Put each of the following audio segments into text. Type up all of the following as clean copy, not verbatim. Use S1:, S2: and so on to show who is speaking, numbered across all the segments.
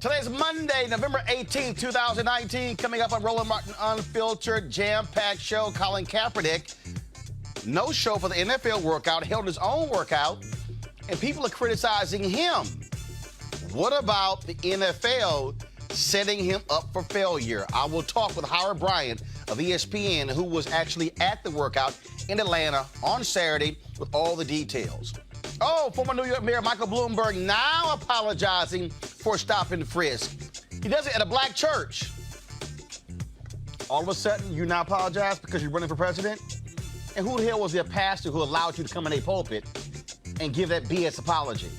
S1: Today's Monday, November 18th, 2019. Coming up on Roland Martin Unfiltered, jam-packed show. Colin Kaepernick, no show for the NFL workout, held his own workout, and people are criticizing him. What about the NFL setting him up for failure? I will talk with Howard Bryant of ESPN, who was actually at the workout in Atlanta on Saturday with all the details. Oh, former New York Mayor Michael Bloomberg now apologizing for Stop and Frisk. He does it at a black church. All of a sudden, you now apologize because you're running for president? And who the hell was the pastor who allowed you to come in a pulpit and give that BS apology?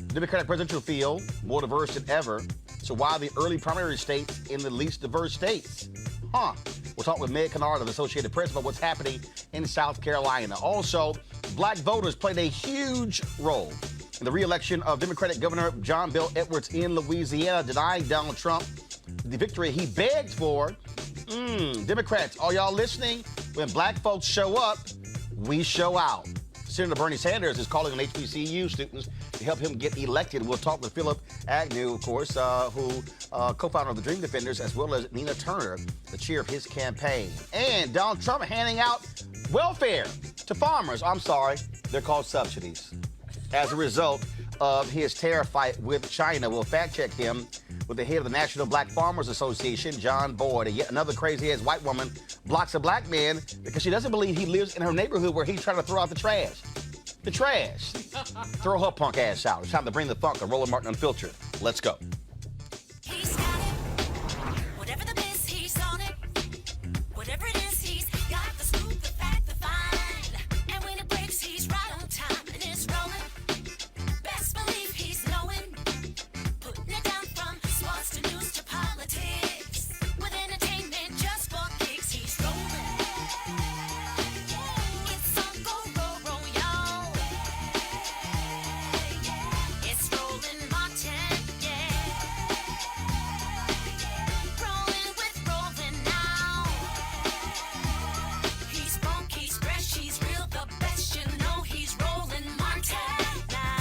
S1: The Democratic presidential field, more diverse than ever. So why are the early primary states in the least diverse states? We'll talk with Meg Kennard of the Associated Press about what's happening in South Carolina. Also, black voters played a huge role in the re-election of Democratic Governor John Bel Edwards in Louisiana, denying Donald Trump the victory he begged for. Democrats, are y'all listening? When black folks show up, we show out. Senator Bernie Sanders is calling on HBCU students to help him get elected. We'll talk with Philip Agnew, of course, who co-founder of the Dream Defenders, as well as Nina Turner, the chair of his campaign. And Donald Trump handing out welfare to farmers. I'm sorry, they're called subsidies. As a result of his tariff fight with China, we'll fact-check him with the head of the National Black Farmers Association, John Boyd. And yet another crazy-ass white woman blocks a black man because she doesn't believe he lives in her neighborhood where he's trying to throw out the trash. The trash. Throw her punk ass out. It's time to bring the funk on Roland Martin Unfiltered. Let's go.
S2: He's got it. Whatever the biz, he's on it. Whatever it is, he's got the scoop, the fact, the find. And when it breaks, he's right on time and it's rolling. Best believe he's knowing. Putting it down from sports to news to politics. With entertainment just for kicks, he's rolling. It's on go, y'all. It's Roland Martin, yeah. Rolling with Roland now. He's funk, he's fresh, he's real, the best, you know he's Roland Martin now.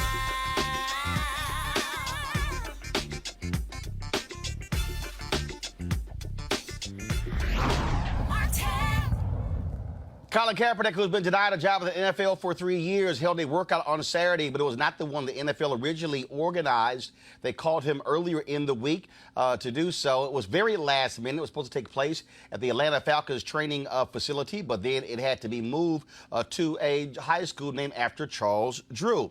S2: Martin.
S1: Colin Kaepernick, who's been denied a job at the NFL for 3 years, held a workout on Saturday, but it was not the one the NFL originally organized. They called him earlier in the week to do so. It was very last minute. It was supposed to take place at the Atlanta Falcons training facility, but then it had to be moved to a high school named after Charles Drew.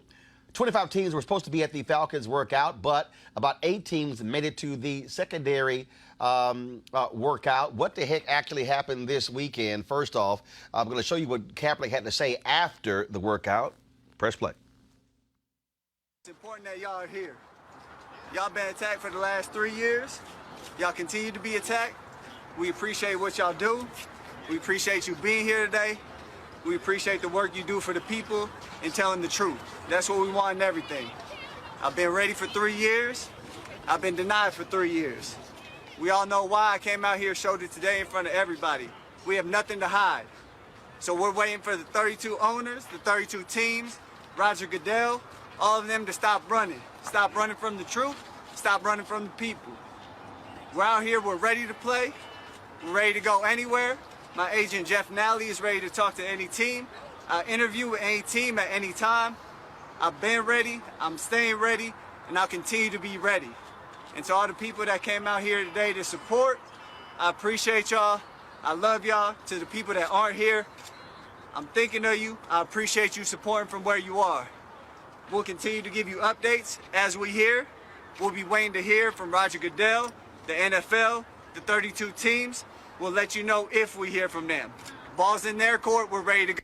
S1: 25 teams were supposed to be at the Falcons workout, but about 8 teams made it to the secondary workout. What the heck actually happened this weekend? First off, I'm going to show you what Kaepernick had to say after the workout. Press play.
S3: It's important that y'all are here. Y'all been attacked for the last 3 years. Y'all continue to be attacked. We appreciate what y'all do. We appreciate you being here today. We appreciate the work you do for the people and telling the truth. That's what we want in everything. I've been ready for 3 years. I've been denied for 3 years. We all know why I came out here, showed it today in front of everybody. We have nothing to hide. So we're waiting for the 32 owners, the 32 teams, Roger Goodell, all of them to stop running. Stop running from the truth, stop running from the people. We're out here, we're ready to play. We're ready to go anywhere. My agent, Jeff Nally, is ready to talk to any team, interview with any team at any time. I've been ready, I'm staying ready, and I'll continue to be ready. And to all the people that came out here today to support, I appreciate y'all. I love y'all. To the people that aren't here, I'm thinking of you. I appreciate you supporting from where you are. We'll continue to give you updates as we hear. We'll be waiting to hear from Roger Goodell, the NFL, the 32 teams. We'll let you know if we hear from them. Ball's in their court, we're ready to go.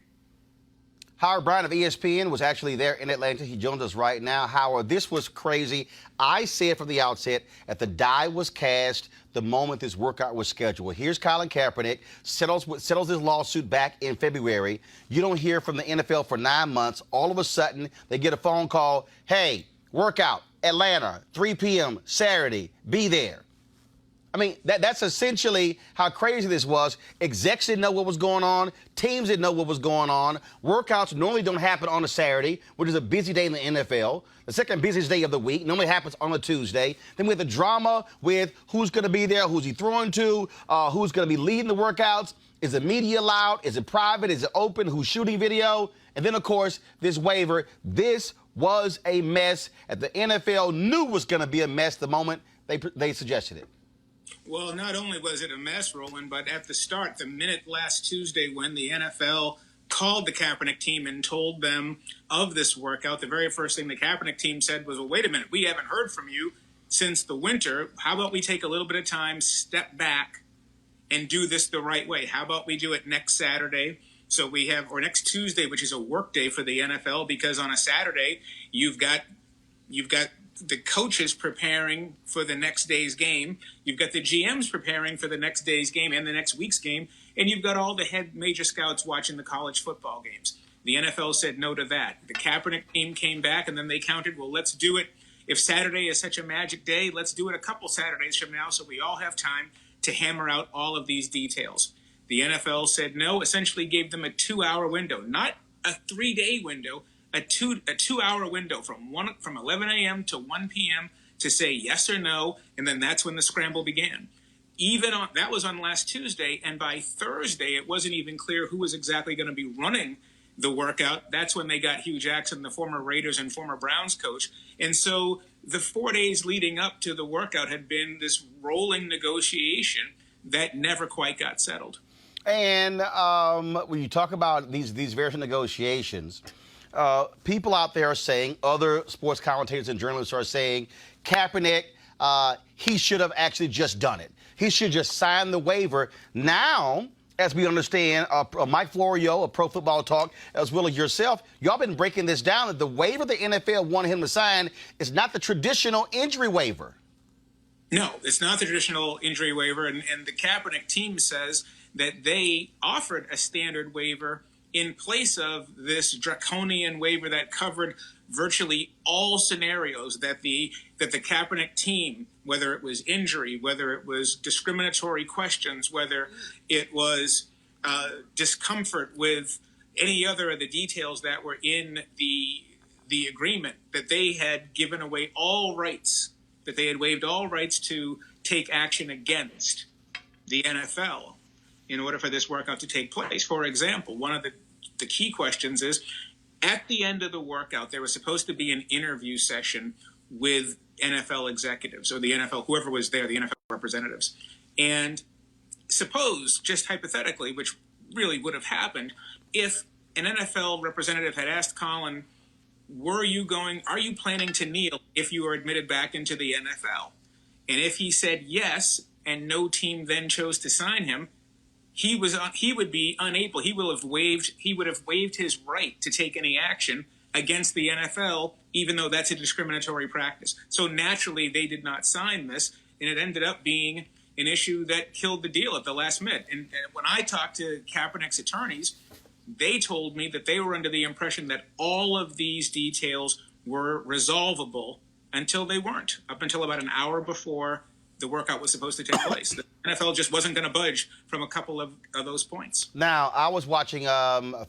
S1: Howard Bryant of ESPN was actually there in Atlanta. He joins us right now. Howard, this was crazy. I said from the outset that the die was cast the moment this workout was scheduled. Here's Colin Kaepernick, settles his lawsuit back in February. You don't hear from the NFL for 9 months. All of a sudden, they get a phone call. Hey, workout, Atlanta, 3 p.m. Saturday. Be there. I mean, that's essentially how crazy this was. Execs didn't know what was going on. Teams didn't know what was going on. Workouts normally don't happen on a Saturday, which is a busy day in the NFL. The second busiest day of the week normally happens on a Tuesday. Then we have the drama with who's going to be there, who's he throwing to, who's going to be leading the workouts. Is the media allowed? Is it private? Is it open? Who's shooting video? And then, of course, this waiver. This was a mess that the NFL knew was going to be a mess the moment they suggested it.
S4: Well, not only was it a mess, Roland, but at the start, the minute last Tuesday when the NFL called the Kaepernick team and told them of this workout, the very first thing the Kaepernick team said was, well, wait a minute, we haven't heard from you since the winter. How about we take a little bit of time, step back, and do this the right way? How about we do it next Saturday? So we have, or next Tuesday, which is a work day for the NFL, because on a Saturday, you've got the coaches preparing for the next day's game. You've got the GMs preparing for the next day's game and the next week's game. And you've got all the head major scouts watching the college football games. The NFL said no to that. The Kaepernick team came back and then they counted, well, let's do it. If Saturday is such a magic day, let's do it a couple Saturdays from now so we all have time to hammer out all of these details. The NFL said no, essentially gave them a 2-hour window, not a 3-day window, a 2-hour window from 11 a.m. to 1 p.m. to say yes or no, and then that's when the scramble began. That was on last Tuesday, and by Thursday, it wasn't even clear who was exactly going to be running the workout. That's when they got Hugh Jackson, the former Raiders and former Browns coach. And so the 4 days leading up to the workout had been this rolling negotiation that never quite got settled.
S1: And when you talk about these various negotiations, people out there are saying, other sports commentators and journalists are saying, Kaepernick, he should have actually just done it. He should just sign the waiver. Now, as we understand, Mike Florio of Pro Football Talk, as well as yourself, y'all been breaking this down, that the waiver the NFL wanted him to sign is not the traditional injury waiver.
S4: No, it's not the traditional injury waiver. And the Kaepernick team says that they offered a standard waiver in place of this draconian waiver that covered virtually all scenarios that the Kaepernick team, whether it was injury, whether it was discriminatory questions, whether it was discomfort with any other of the details that were in the agreement, that they had given away all rights, that they had waived all rights to take action against the NFL in order for this workout to take place. For example, one of the key questions is, at the end of the workout, there was supposed to be an interview session with NFL executives or the NFL, whoever was there, the NFL representatives. And suppose, just hypothetically, which really would have happened, if an NFL representative had asked Colin, are you planning to kneel if you were admitted back into the NFL? And if he said yes, and no team then chose to sign him, he would be unable. He would have waived his right to take any action against the NFL, even though that's a discriminatory practice. So naturally, they did not sign this, and it ended up being an issue that killed the deal at the last minute. And when I talked to Kaepernick's attorneys, they told me that they were under the impression that all of these details were resolvable until they weren't, up until about an hour before the workout was supposed to take place. The NFL just wasn't going to budge from a couple of those points.
S1: Now, I was watching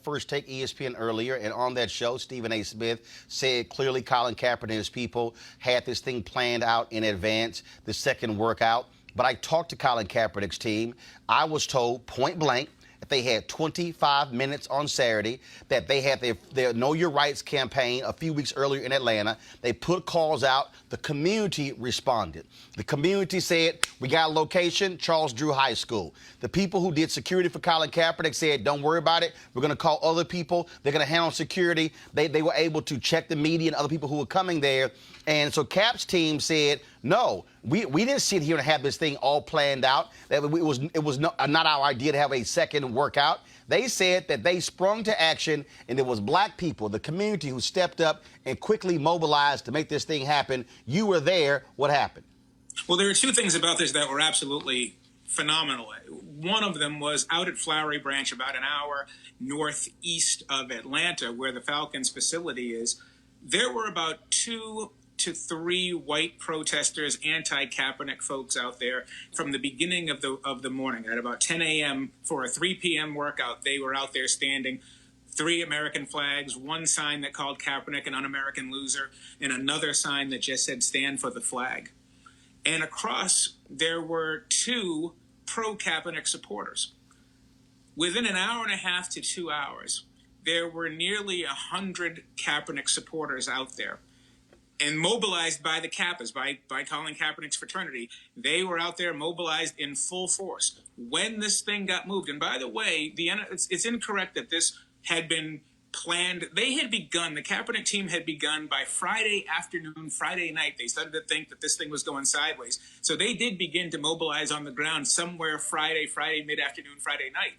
S1: First Take ESPN earlier, and on that show, Stephen A. Smith said clearly Colin Kaepernick and his people had this thing planned out in advance, the second workout. But I talked to Colin Kaepernick's team. I was told point blank that they had 25 minutes on Saturday, that they had their Know Your Rights campaign a few weeks earlier in Atlanta. They put calls out. The community responded. The community said, we got a location, Charles Drew High School. The people who did security for Colin Kaepernick said, don't worry about it. We're going to call other people. They're going to handle security. They were able to check the media and other people who were coming there. And so Cap's team said, no, we didn't sit here and have this thing all planned out. That it was not our idea to have a second workout. They said that they sprung to action, and it was black people, the community, who stepped up and quickly mobilized to make this thing happen. You were there. What happened?
S4: Well, there are two things about this that were absolutely phenomenal. One of them was out at Flowery Branch, about an hour northeast of Atlanta, where the Falcons facility is. There were about two to 3 white protesters, anti-Kaepernick folks out there from the beginning of the morning. At about 10 a.m. for a 3 p.m. workout, they were out there standing. 3 American flags, 1 sign that called Kaepernick an un-American loser, and another sign that just said stand for the flag. And across, there were 2 pro-Kaepernick supporters. Within an hour and a half to 2 hours, there were nearly 100 Kaepernick supporters out there. And mobilized by the Kappas, by Colin Kaepernick's fraternity. They were out there mobilized in full force. When this thing got moved, and by the way, it's incorrect that this had been planned. They had begun, the Kaepernick team had begun by Friday afternoon, Friday night. They started to think that this thing was going sideways. So they did begin to mobilize on the ground somewhere Friday mid-afternoon, Friday night.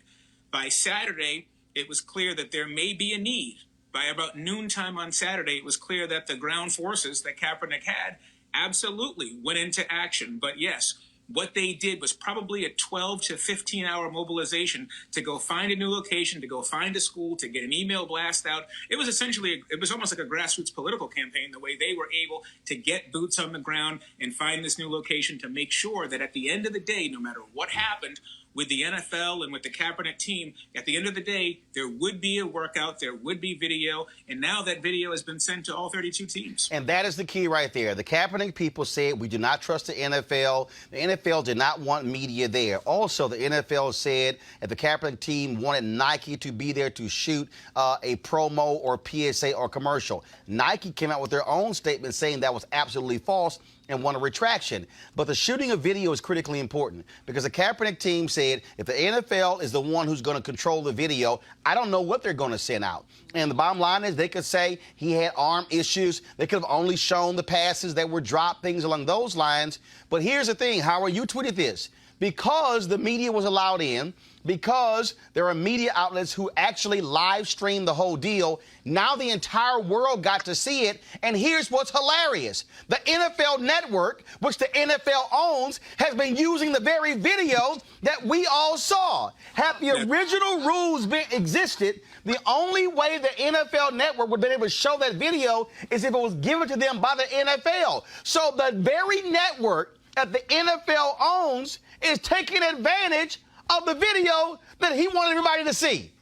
S4: By Saturday, it was clear that there may be a need. By about noontime on Saturday, it was clear that the ground forces that Kaepernick had absolutely went into action. But yes, what they did was probably a 12 to 15 hour mobilization to go find a new location, to go find a school, to get an email blast out. It was essentially, it was almost like a grassroots political campaign, the way they were able to get boots on the ground and find this new location to make sure that at the end of the day, no matter what happened with the NFL and with the Kaepernick team, at the end of the day, there would be a workout, there would be video, and now that video has been sent to all 32 teams.
S1: And that is the key right there. The Kaepernick people said we do not trust the NFL. The NFL did not want media there. Also, the NFL said that the Kaepernick team wanted Nike to be there to shoot a promo or PSA or commercial. Nike came out with their own statement saying that was absolutely false and want a retraction. But the shooting of video is critically important because the Kaepernick team said if the NFL is the one who's going to control the video, I don't know what they're going to send out. And the bottom line is they could say he had arm issues. They could have only shown the passes that were dropped, things along those lines. But here's the thing, Howard, you tweeted this. Because the media was allowed in, because there are media outlets who actually live streamed the whole deal, now the entire world got to see it. And here's what's hilarious. The NFL network, which the NFL owns, has been using the very videos that we all saw. Had the original rules existed, the only way the NFL network would have been able to show that video is if it was given to them by the NFL. So the very network that the NFL owns is taking advantage of the video that he wanted everybody to see.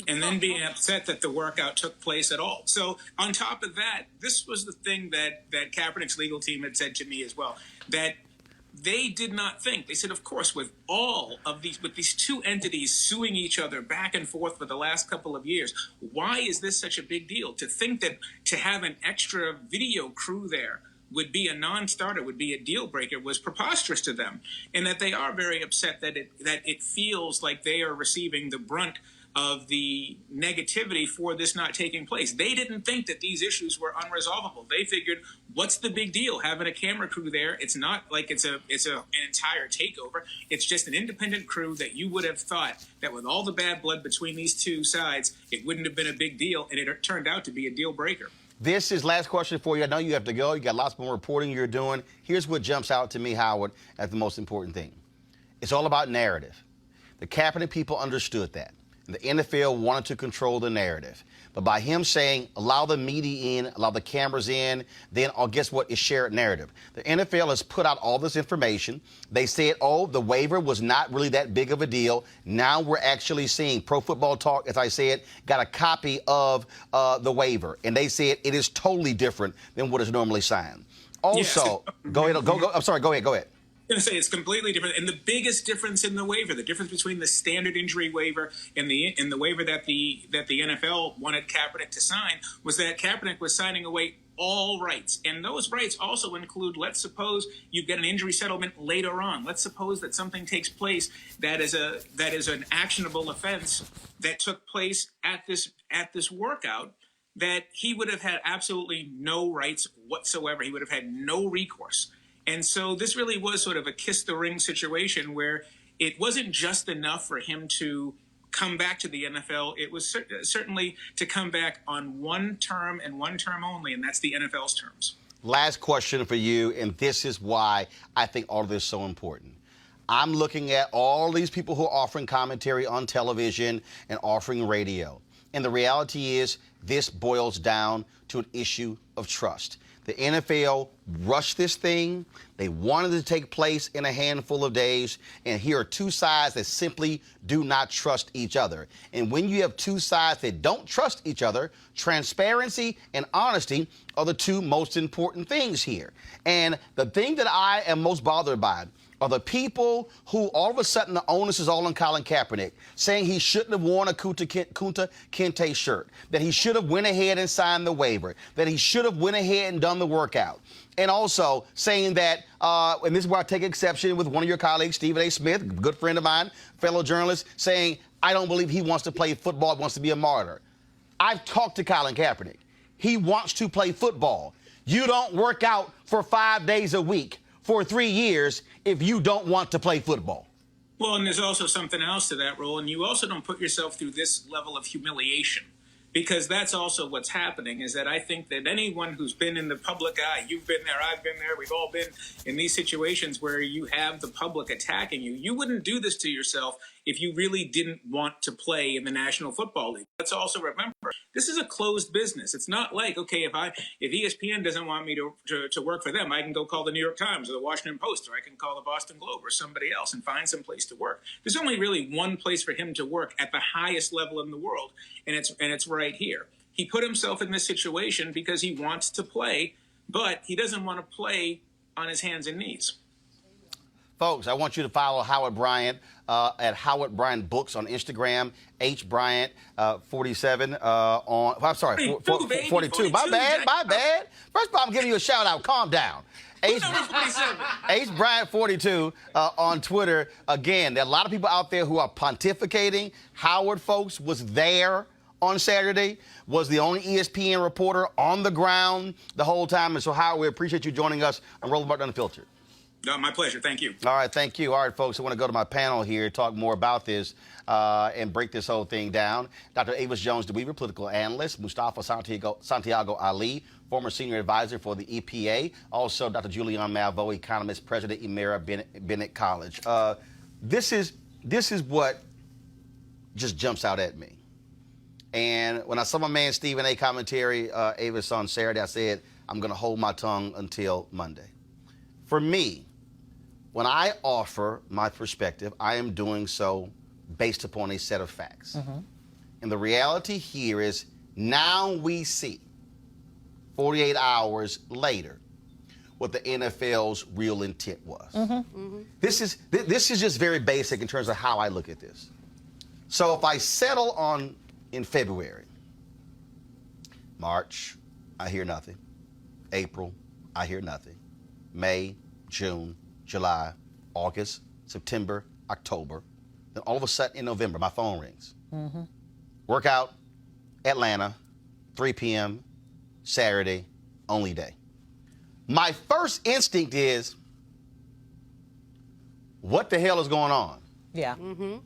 S4: And then being upset that the workout took place at all. So on top of that, this was the thing that Kaepernick's legal team had said to me as well, that they did not think. They said, of course, with these 2 entities suing each other back and forth for the last couple of years, why is this such a big deal? To think that to have an extra video crew there would be a non-starter, would be a deal breaker, was preposterous to them, and that they are very upset that it feels like they are receiving the brunt of the negativity for this not taking place. They didn't think that these issues were unresolvable. They figured, what's the big deal having a camera crew there? It's not like it's an entire takeover. It's just an independent crew that you would have thought that with all the bad blood between these 2 sides, it wouldn't have been a big deal, and it turned out to be a deal breaker.
S1: This is last question for you. I know you have to go. You got lots more reporting you're doing. Here's what jumps out to me, Howard, as the most important thing. It's all about narrative. The Kaepernick people understood that. The NFL wanted to control the narrative. But by him saying, allow the media in, allow the cameras in, then guess what? It's shared narrative. The NFL has put out all this information. They said, oh, the waiver was not really that big of a deal. Now we're actually seeing Pro Football Talk, as I said, got a copy of the waiver. And they said it is totally different than what is normally signed. Also,
S4: yes.
S1: Go ahead. I'm sorry. Go ahead.
S4: I'm going to say it's completely different. And the biggest difference in the waiver, the difference between the standard injury waiver and the waiver that the NFL wanted Kaepernick to sign, was that Kaepernick was signing away all rights. And those rights also include, let's suppose you get an injury settlement later on. Let's suppose that something takes place that is an actionable offense that took place at this workout, that he would have had absolutely no rights whatsoever. He would have had no recourse. And so this really was sort of a kiss the ring situation where it wasn't just enough for him to come back to the NFL. It was certainly to come back on one term and one term only, and that's the NFL's terms.
S1: Last question for you, and this is why I think all of this is so important. I'm looking at all these people who are offering commentary on television and offering radio. And the reality is this boils down to an issue of trust. The NFL rushed this thing. They wanted it to take place in a handful of days. And here are two sides that simply do not trust each other. And when you have two sides that don't trust each other, transparency and honesty are the two most important things here. And the thing that I am most bothered by are the people who all of a sudden the onus is all on Colin Kaepernick, saying he shouldn't have worn a Kunta Kinte shirt, that he should have went ahead and signed the waiver, that he should have went ahead and done the workout. And also saying that, and this is where I take exception with one of your colleagues, Stephen A. Smith, good friend of mine, fellow journalist, saying, I don't believe he wants to play football, wants to be a martyr. I've talked to Colin Kaepernick. He wants to play football. You don't work out for 5 days a week for 3 years if you don't want to play football.
S4: Well, and there's also something else to that, Roland. You also don't put yourself through this level of humiliation, because that's also what's happening, is that I think that anyone who's been in the public eye, you've been there, I've been there, we've all been in these situations where you have the public attacking you. You wouldn't do this to yourself if you really didn't want to play in the National Football League. Let's also remember, this is a closed business. It's not like, okay, if ESPN doesn't want me to work for them, I can go call the New York Times or the Washington Post, or I can call the Boston Globe or somebody else and find some place to work. There's only really one place for him to work at the highest level in the world, and it's right here. He put himself in this situation because he wants to play, but he doesn't want to play on his hands and knees.
S1: Folks, I want you to follow Howard Bryant at Howard Bryant Books on Instagram, hbryant47 on, I'm sorry, 42. My bad. First of all, I'm giving you a shout out. Calm down. hbryant42 on Twitter. Again, there are a lot of people out there who are pontificating. Howard, folks, was there on Saturday, was the only ESPN reporter on the ground the whole time. And so, Howard, we appreciate you joining us on Roland Unfiltered.
S4: No, my pleasure. Thank you.
S1: All right, thank you. All right, folks, I want to go to my panel here, talk more about this and break this whole thing down. Dr. Avis Jones-DeWeaver, political analyst. Mustafa Santiago Ali, former senior advisor for the EPA. Also, Dr. Julian Malveaux, economist, president Emera Bennett College. This is what just jumps out at me. And when I saw my man Stephen A. commentary, Avis, on Saturday, I said, I'm going to hold my tongue until Monday. For me, when I offer my perspective, I am doing so based upon a set of facts. Mm-hmm. And the reality here is now we see, 48 hours later, what the NFL's real intent was. Mm-hmm. Mm-hmm. This is just very basic in terms of how I look at this. So if I settle on in February, March, I hear nothing. April, I hear nothing. May, June, July, August, September, October. Then all of a sudden in November, my phone rings. Mm-hmm. Workout, Atlanta, 3 p.m., Saturday, only day. My first instinct is, what the hell is going on?
S5: Yeah.
S1: Mm-hmm.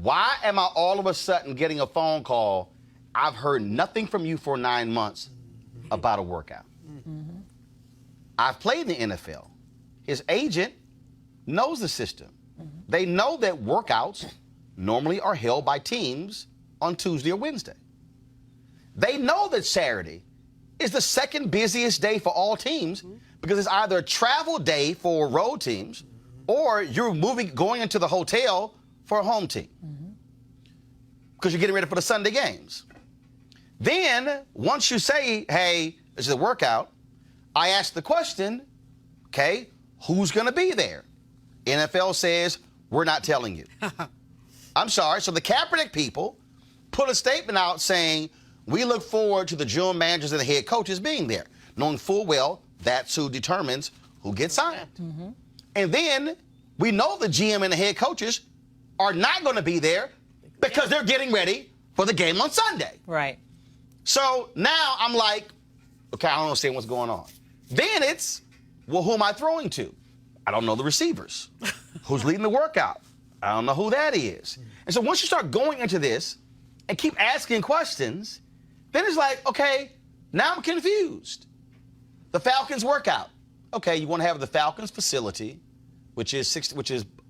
S1: Why am I all of a sudden getting a phone call? I've heard nothing from you for 9 months about a workout. Mm-hmm. I've played in the NFL. His agent knows the system. Mm-hmm. They know that workouts normally are held by teams on Tuesday or Wednesday. They know that Saturday is the second busiest day for all teams because it's either a travel day for road teams or you're going into the hotel for a home team because you're getting ready for the Sunday games. Then, once you say, hey, this is a workout, I ask the question, okay, who's going to be there? NFL says, we're not telling you. I'm sorry. So the Kaepernick people put a statement out saying, we look forward to the general managers and the head coaches being there, knowing full well that's who determines who gets signed. Mm-hmm. And then we know the GM and the head coaches are not going to be there because they're getting ready for the game on Sunday.
S5: Right.
S1: So now I'm like, okay, I don't understand what's going on. Then it's, well, who am I throwing to? I don't know the receivers. Who's leading the workout? I don't know who that is. And so once you start going into this and keep asking questions, then it's like, okay, now I'm confused. The Falcons workout. Okay, you want to have the Falcons facility, which is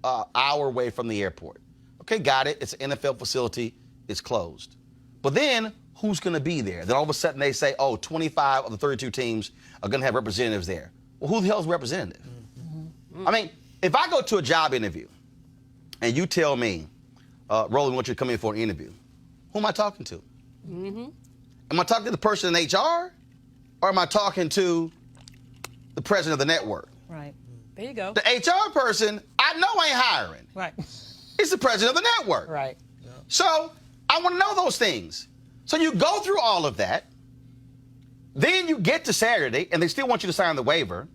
S1: an hour away from the airport. Okay, got it. It's an NFL facility. It's closed. But then who's going to be there. Then all of a sudden they say, oh, 25 of the 32 teams are going to have representatives there. Well, who the hell's representative? I mean, if I go to a job interview and you tell me, Roland, we want you to come in for an interview, who am I talking to? Am I talking to the person in HR, or am I talking to the president of the network?
S5: Right. There you go.
S1: The HR person, I know ain't hiring.
S5: Right.
S1: It's the president of the network.
S5: Right.
S1: So I want to know those things. So you go through all of that. Then you get to Saturday, and they still want you to sign the waiver.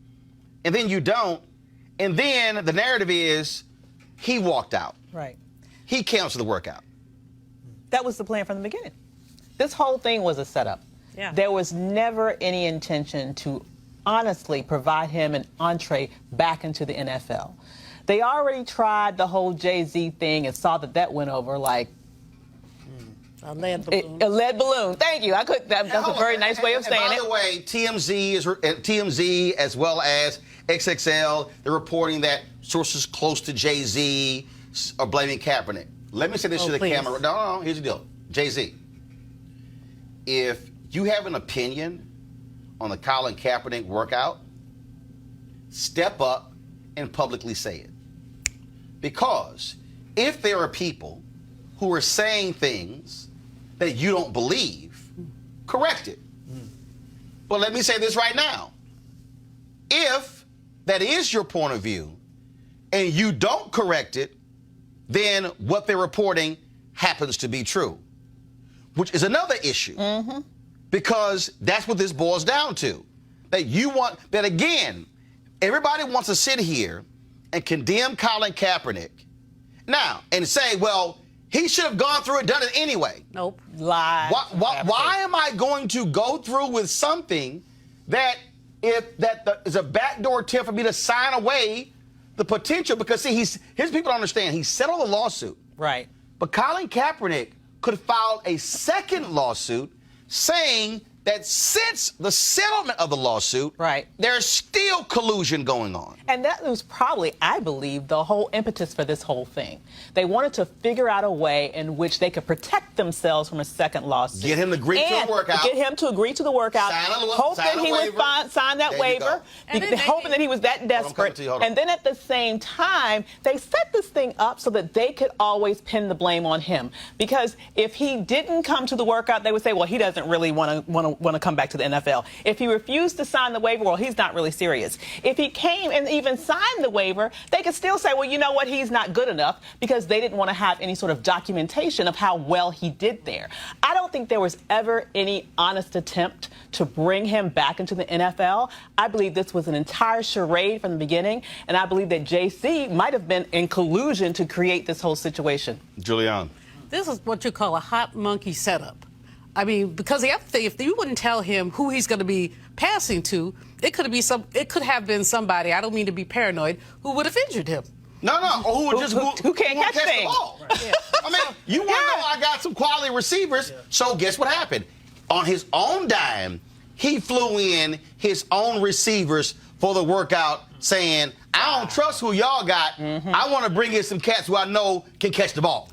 S1: And then you don't. And then the narrative is he walked out.
S5: Right.
S1: He canceled the workout.
S5: That was the plan from the beginning. This whole thing was a setup.
S6: Yeah.
S5: There was never any intention to honestly provide him an entree back into the NFL. They already tried the whole Jay-Z thing and saw that that went over like
S6: A lead balloon.
S5: a lead balloon. Thank you. That's a very nice way of saying
S1: and
S5: it.
S1: by the way, TMZ as well as XXL, they're reporting that sources close to Jay-Z are blaming Kaepernick. Let me say this to the
S6: please.
S1: camera. No, here's the deal. Jay-Z, if you have an opinion on the Colin Kaepernick workout, step up and publicly say it. Because if there are people who are saying things that you don't believe, correct it. But let me say this right now. If that is your point of view and you don't correct it, then what they're reporting happens to be true, which is another issue. Because that's what this boils down to. That again, everybody wants to sit here and condemn Colin Kaepernick now and say, well, he should have gone through and done it anyway.
S6: Nope.
S5: Lies.
S1: Why am I going to go through with something that is a backdoor tip for me to sign away the potential? Because see, here's people don't understand. He settled the lawsuit.
S5: Right.
S1: But Colin Kaepernick could have filed a second lawsuit saying that since the settlement of the lawsuit,
S5: right,
S1: there's still collusion going on.
S5: And that was probably, I believe, the whole impetus for this whole thing. They wanted to figure out a way in which they could protect themselves from a second lawsuit.
S1: Get him to agree to the workout.
S5: Get him to agree to the workout. Hope that he would sign that waiver. Hoping that he was that desperate. And then at the same time, they set this thing up so that they could always pin the blame on him. Because if he didn't come to the workout, they would say, well, he doesn't really want to come back to the NFL. If he refused to sign the waiver, well, he's not really serious. If he came and even signed the waiver, they could still say, well, you know what, he's not good enough, because they didn't want to have any sort of documentation of how well he did there. I don't think there was ever any honest attempt to bring him back into the NFL. I believe this was an entire charade from the beginning, and I believe that JC might have been in collusion to create this whole situation.
S1: Julianne.
S6: This is what you call a hot monkey setup. I mean, because the other thing, if you wouldn't tell him who he's going to be passing to, it could have been somebody, I don't mean to be paranoid, who would have injured him.
S1: No, or who can't catch the ball.
S5: Right.
S1: Yeah. I mean, you want to know I got some quality receivers, so guess what happened? On his own dime, he flew in his own receivers for the workout saying, I don't trust who y'all got. I want to bring in some cats who I know can catch the ball.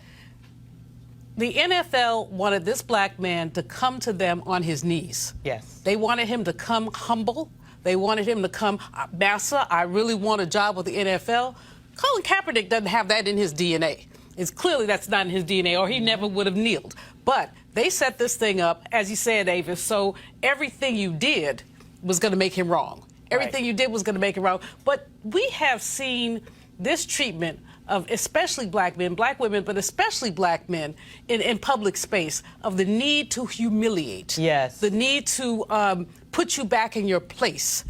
S6: The NFL wanted this black man to come to them on his knees.
S5: Yes.
S6: They wanted him to come humble. They wanted him to come, Massa, I really want a job with the NFL. Colin Kaepernick doesn't have that in his DNA. It's clearly that's not in his DNA, or he never would have kneeled. But they set this thing up, as you said, Avis, so everything you did was going to make him wrong. Everything you did was going to make him wrong. But we have seen this treatment of especially black men, black women, but especially black men in public space, of the need to humiliate.
S5: Yes.
S6: The need to put you back in your place.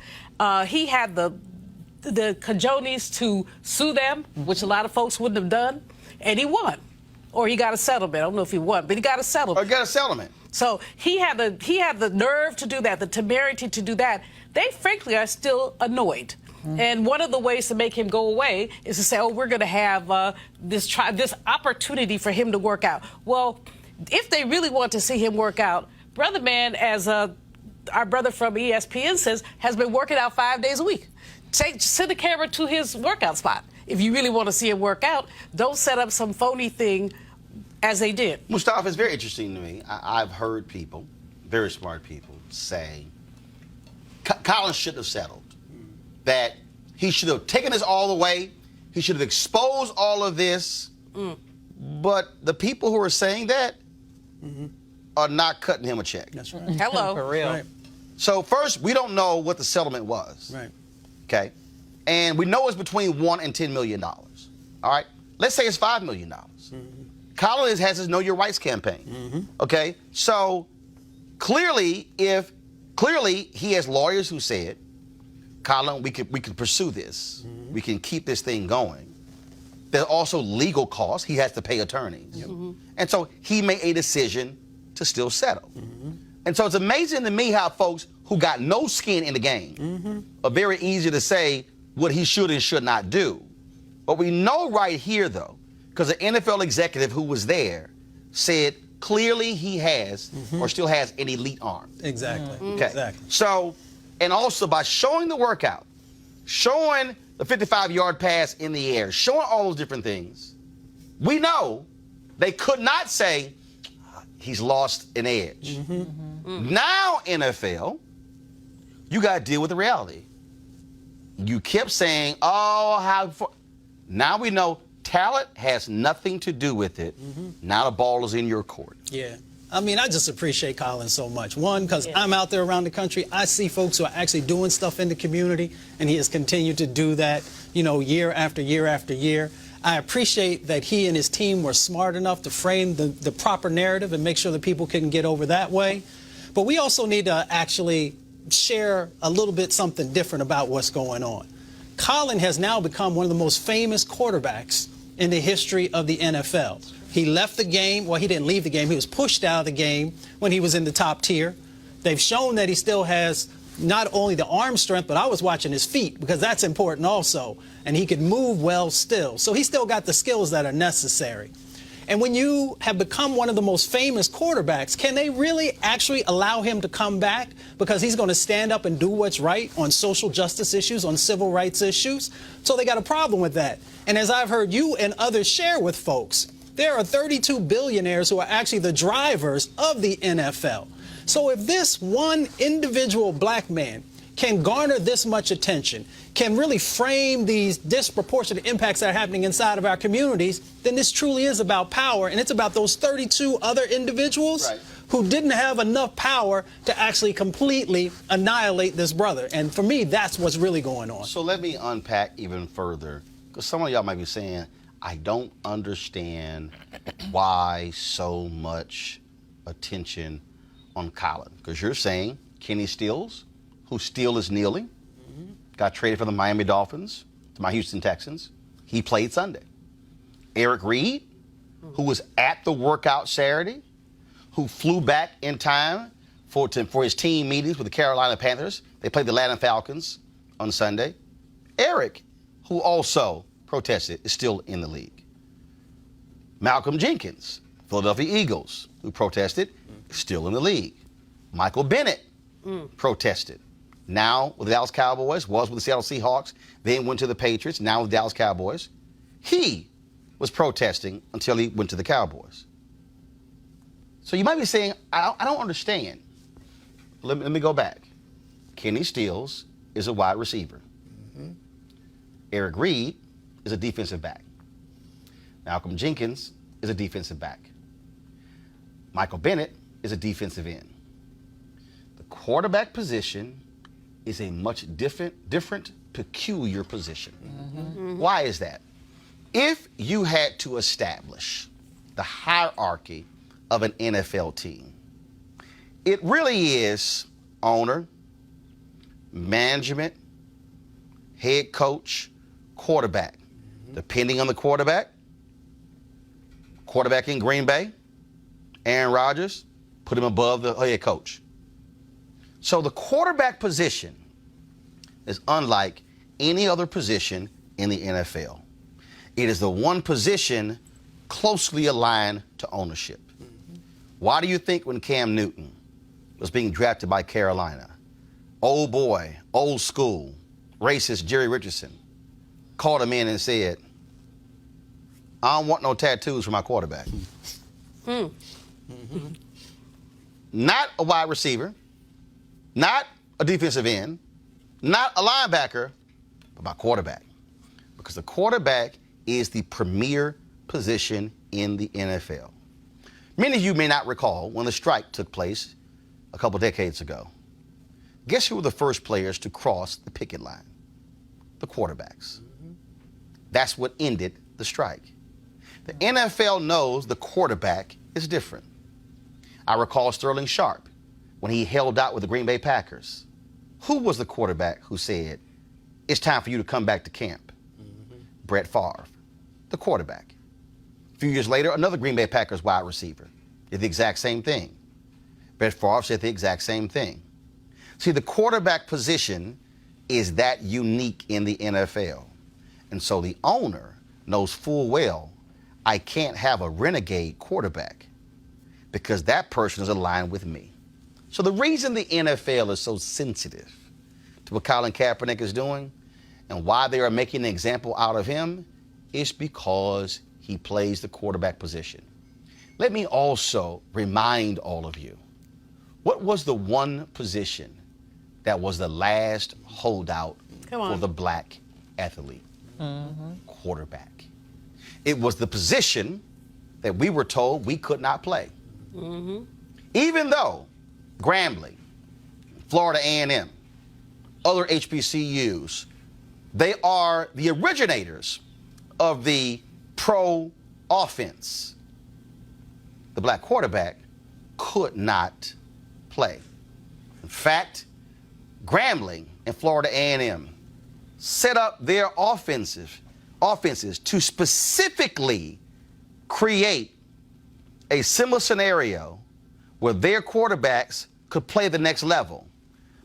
S6: He had the cajoles to sue them, which a lot of folks wouldn't have done, and he won. Or he got a settlement. I don't know if he won, but he got a settlement.
S1: Or got a settlement.
S6: So he had the nerve to do that, the temerity to do that. They, frankly, are still annoyed. And one of the ways to make him go away is to say, oh, we're going to have this opportunity for him to work out. Well, if they really want to see him work out, Brother Man, as our brother from ESPN says, has been working out 5 days a week. Send the camera to his workout spot. If you really want to see him work out, don't set up some phony thing as they did.
S1: Mustafa, it's very interesting to me. I've heard people, very smart people, say Colin shouldn't have settled. That he should have taken this all the way. He should have exposed all of this. But the people who are saying that are not cutting him a check.
S7: That's right.
S6: Hello.
S5: For real.
S7: Right.
S1: So first, we don't know what the settlement was.
S7: Right.
S1: Okay. And we know it's between $1 and $10 million. All right. Let's say it's $5 million. Colin has his Know Your Rights campaign. Okay. So clearly, he has lawyers who said, Colin, we could pursue this. We can keep this thing going. There's also legal costs. He has to pay attorneys. And so he made a decision to still settle. And so it's amazing to me how folks who got no skin in the game are very easy to say what he should and should not do. But we know right here, though, because the NFL executive who was there said clearly he has or still has an elite arm.
S7: Exactly.
S1: Okay.
S7: Exactly.
S1: So, and also by showing the workout, showing the 55-yard pass in the air, showing all those different things, we know they could not say he's lost an edge. Now, NFL, you got to deal with the reality. You kept saying, oh, how... Now we know talent has nothing to do with it. Now the ball is in your court.
S7: Yeah. I mean, I just appreciate Colin so much. One, because I'm out there around the country. I see folks who are actually doing stuff in the community, and he has continued to do that, you know, year after year after year. I appreciate that he and his team were smart enough to frame the proper narrative and make sure that people couldn't get over that way. But we also need to actually share a little bit something different about what's going on. Colin has now become one of the most famous quarterbacks in the history of the NFL. He left the game. Well, he didn't leave the game. He was pushed out of the game when he was in the top tier. They've shown that he still has not only the arm strength, but I was watching his feet because that's important also. And he could move well still. So he's still got the skills that are necessary. And when you have become one of the most famous quarterbacks, can they really actually allow him to come back because he's going to stand up and do what's right on social justice issues, on civil rights issues? So they got a problem with that. And as I've heard you and others share with folks, there are 32 billionaires who are actually the drivers of the NFL. So if this one individual black man can garner this much attention, can really frame these disproportionate impacts that are happening inside of our communities, then this truly is about power. And it's about those 32 other individuals who didn't have enough power to actually completely annihilate this brother. And for me, that's what's really going on.
S1: So let me unpack even further, because some of y'all might be saying, I don't understand why so much attention on Colin. Because you're saying Kenny Stills, who still is kneeling, got traded from the Miami Dolphins to my Houston Texans. He played Sunday. Eric Reed, who was at the workout Saturday, who flew back in time for his team meetings with the Carolina Panthers. They played the Atlanta Falcons on Sunday. Eric, who also protested, is still in the league. Malcolm Jenkins, Philadelphia Eagles, who protested, still in the league. Michael Bennett protested. Now with the Dallas Cowboys, was with the Seattle Seahawks, then went to the Patriots, now with the Dallas Cowboys. He was protesting until he went to the Cowboys. So you might be saying, I don't understand. Let me go back. Kenny Stills is a wide receiver. Eric Reed is a defensive back. Malcolm Jenkins is a defensive back. Michael Bennett is a defensive end. The quarterback position is a much different, peculiar position. Why is that? If you had to establish the hierarchy of an NFL team, it really is owner, management, head coach, quarterback. Depending on the quarterback in Green Bay, Aaron Rodgers, put him above the head coach. So the quarterback position is unlike any other position in the NFL. It is the one position closely aligned to ownership. Why do you think when Cam Newton was being drafted by Carolina, old boy, old school, racist Jerry Richardson called him in and said, I don't want no tattoos for my quarterback. Not a wide receiver, not a defensive end, not a linebacker, but my quarterback. Because the quarterback is the premier position in the NFL. Many of you may not recall when the strike took place a couple decades ago. Guess who were the first players to cross the picket line? The quarterbacks. That's what ended the strike. The NFL knows the quarterback is different. I recall Sterling Sharp when he held out with the Green Bay Packers. Who was the quarterback who said, it's time for you to come back to camp? Brett Favre, the quarterback. A few years later, another Green Bay Packers wide receiver did the exact same thing. Brett Favre said the exact same thing. See, the quarterback position is that unique in the NFL. And so the owner knows full well, I can't have a renegade quarterback because that person is aligned with me. So the reason the NFL is so sensitive to what Colin Kaepernick is doing and why they are making an example out of him is because he plays the quarterback position. Let me also remind all of you, what was the one position that was the last holdout for the black athlete? Quarterback. It was the position that we were told we could not play. Even though Grambling, Florida A&M, other HBCUs, they are the originators of the pro offense. The black quarterback could not play. In fact, Grambling and Florida A&M set up their offenses to specifically create a similar scenario where their quarterbacks could play the next level.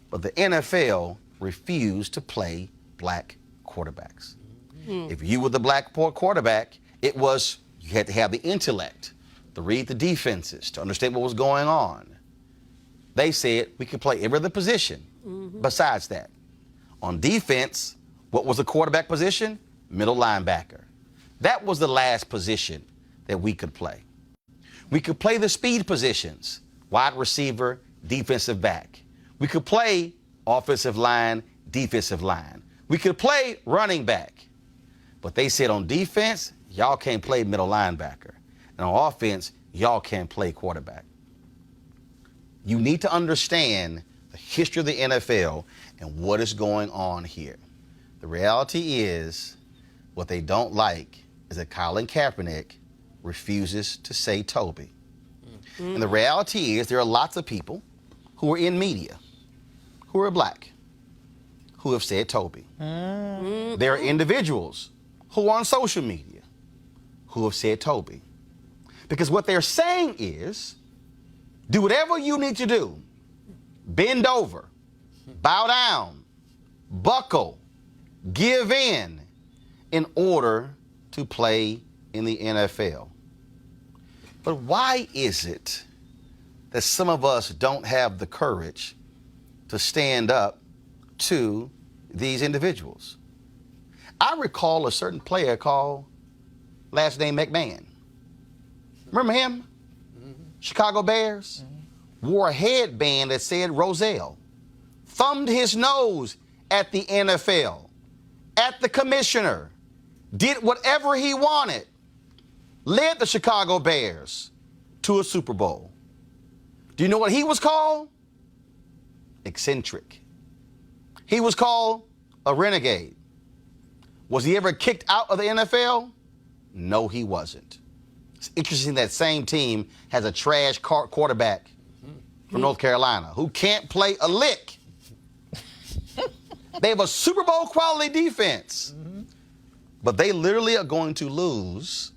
S1: But the NFL refused to play black quarterbacks. If you were the black quarterback, it was you had to have the intellect to read the defenses, to understand what was going on. They said we could play every other position besides that. On defense, what was the quarterback position? Middle linebacker. That was the last position that we could play. We could play the speed positions, wide receiver, defensive back. We could play offensive line, defensive line. We could play running back. But they said on defense, y'all can't play middle linebacker. And on offense, y'all can't play quarterback. You need to understand the history of the NFL and what is going on here. The reality is, what they don't like is that Colin Kaepernick refuses to say Toby. And the reality is there are lots of people who are in media, who are black, who have said Toby. There are individuals who are on social media who have said Toby. Because what they're saying is, do whatever you need to do. Bend over, bow down, buckle, give in order to play in the NFL. But why is it that some of us don't have the courage to stand up to these individuals? I recall a certain player called last name McMahon. Remember him? Chicago Bears. Wore a headband that said Roselle. Thumbed his nose at the NFL, at the commissioner, did whatever he wanted, led the Chicago Bears to a Super Bowl. Do you know what he was called? Eccentric. He was called a renegade. Was he ever kicked out of the NFL? No, he wasn't. It's interesting that same team has a trash quarterback from North Carolina who can't play a lick. They have a Super Bowl quality defense. But they literally are going to lose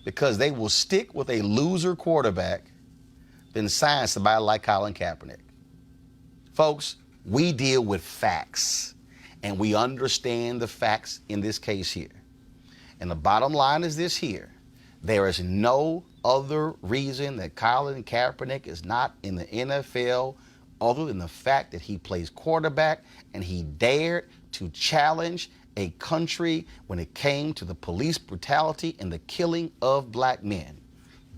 S1: because they will stick with a loser quarterback than sign somebody like Colin Kaepernick. Folks, we deal with facts, and we understand the facts in this case here. And the bottom line is this here. There is no other reason that Colin Kaepernick is not in the NFL other than the fact that he plays quarterback and he dared to challenge a country when it came to the police brutality and the killing of black men.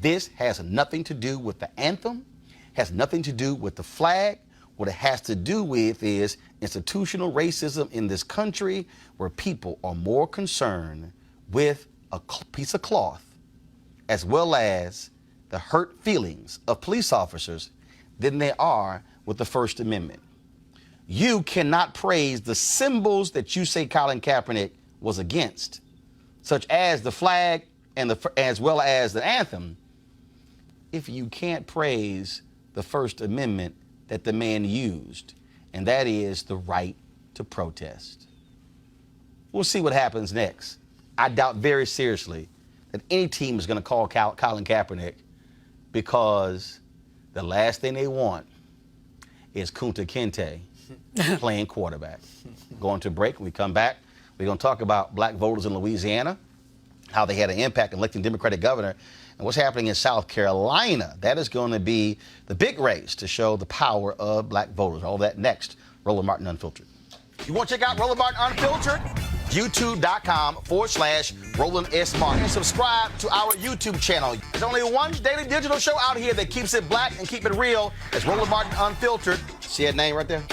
S1: This has nothing to do with the anthem, has nothing to do with the flag. What it has to do with is institutional racism in this country, where people are more concerned with a piece of cloth as well as the hurt feelings of police officers than they are with the First Amendment. You cannot praise the symbols that you say Colin Kaepernick was against, such as the flag and as well as the anthem, if you can't praise the First Amendment that the man used, and that is the right to protest. We'll see what happens next. I doubt very seriously that any team is going to call Colin Kaepernick, because the last thing they want is Kunta Kinte playing quarterback. Going to break. When we come back, we're going to talk about black voters in Louisiana, how they had an impact in electing Democratic governor, and what's happening in South Carolina. That is going to be the big race to show the power of black voters. All that next. Roland Martin Unfiltered. You want to check out Roland Martin Unfiltered? YouTube.com/Roland S. Martin. And subscribe to our YouTube channel. There's only one daily digital show out here that keeps it black and keep it real. It's Roland Martin Unfiltered. See that name right there?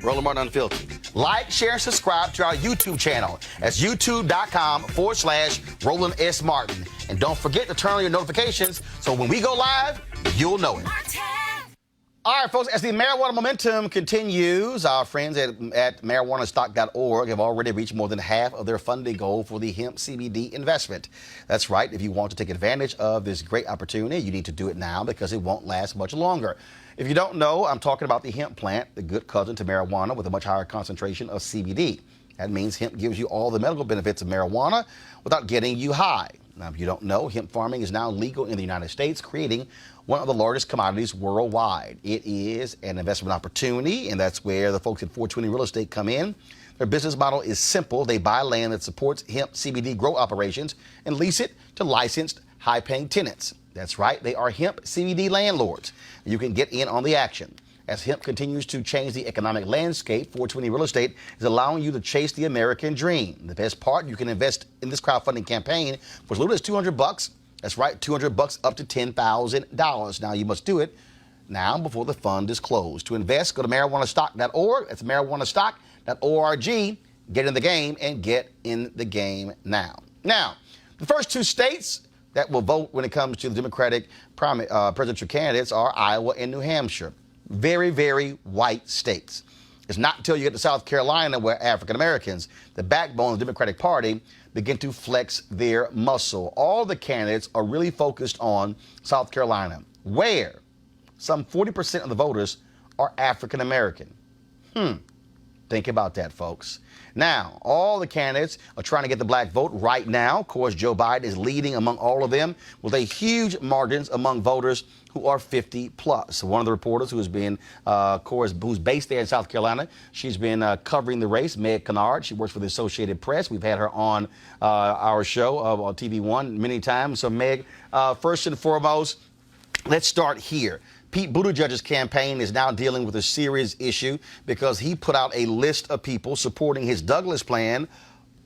S1: Roland Martin Unfiltered. Like, share, and subscribe to our YouTube channel. That's YouTube.com/Roland S. Martin. And don't forget to turn on your notifications so when we go live, you'll know it. All right, folks, as the marijuana momentum continues, our friends at marijuanastock.org have already reached more than half of their funding goal for the hemp CBD investment. That's right. If you want to take advantage of this great opportunity, you need to do it now, because it won't last much longer. If you don't know, I'm talking about the hemp plant, the good cousin to marijuana with a much higher concentration of CBD. That means hemp gives you all the medical benefits of marijuana without getting you high. Now, if you don't know, hemp farming is now legal in the United States, creating one of the largest commodities worldwide. It is an investment opportunity, and that's where the folks at 420 Real Estate come in. Their business model is simple. They buy land that supports hemp CBD grow operations and lease it to licensed, high-paying tenants. That's right, they are hemp CBD landlords. You can get in on the action. As hemp continues to change the economic landscape, 420 Real Estate is allowing you to chase the American dream. The best part, you can invest in this crowdfunding campaign for as little as $200. That's right, $200 up to $10,000. Now, you must do it now before the fund is closed. To invest, go to marijuanastock.org. That's marijuanastock.org. Get in the game, and get in the game now. Now, the first two states that will vote when it comes to the Democratic presidential candidates are Iowa and New Hampshire. Very, very white states. It's not until you get to South Carolina where African Americans, the backbone of the Democratic Party, begin to flex their muscle. All the candidates are really focused on South Carolina, where some 40% of the voters are African American. Think about that, folks. Now, all the candidates are trying to get the black vote right now. Of course, Joe Biden is leading among all of them with a huge margins among voters who are 50 plus. One of the reporters who has been, who's based there in South Carolina, she's been covering the race, Meg Kennard. She works for the Associated Press. We've had her on our show on TV One many times. So, Meg, first and foremost, let's start here. Pete Buttigieg's campaign is now dealing with a serious issue because he put out a list of people supporting his Douglas plan,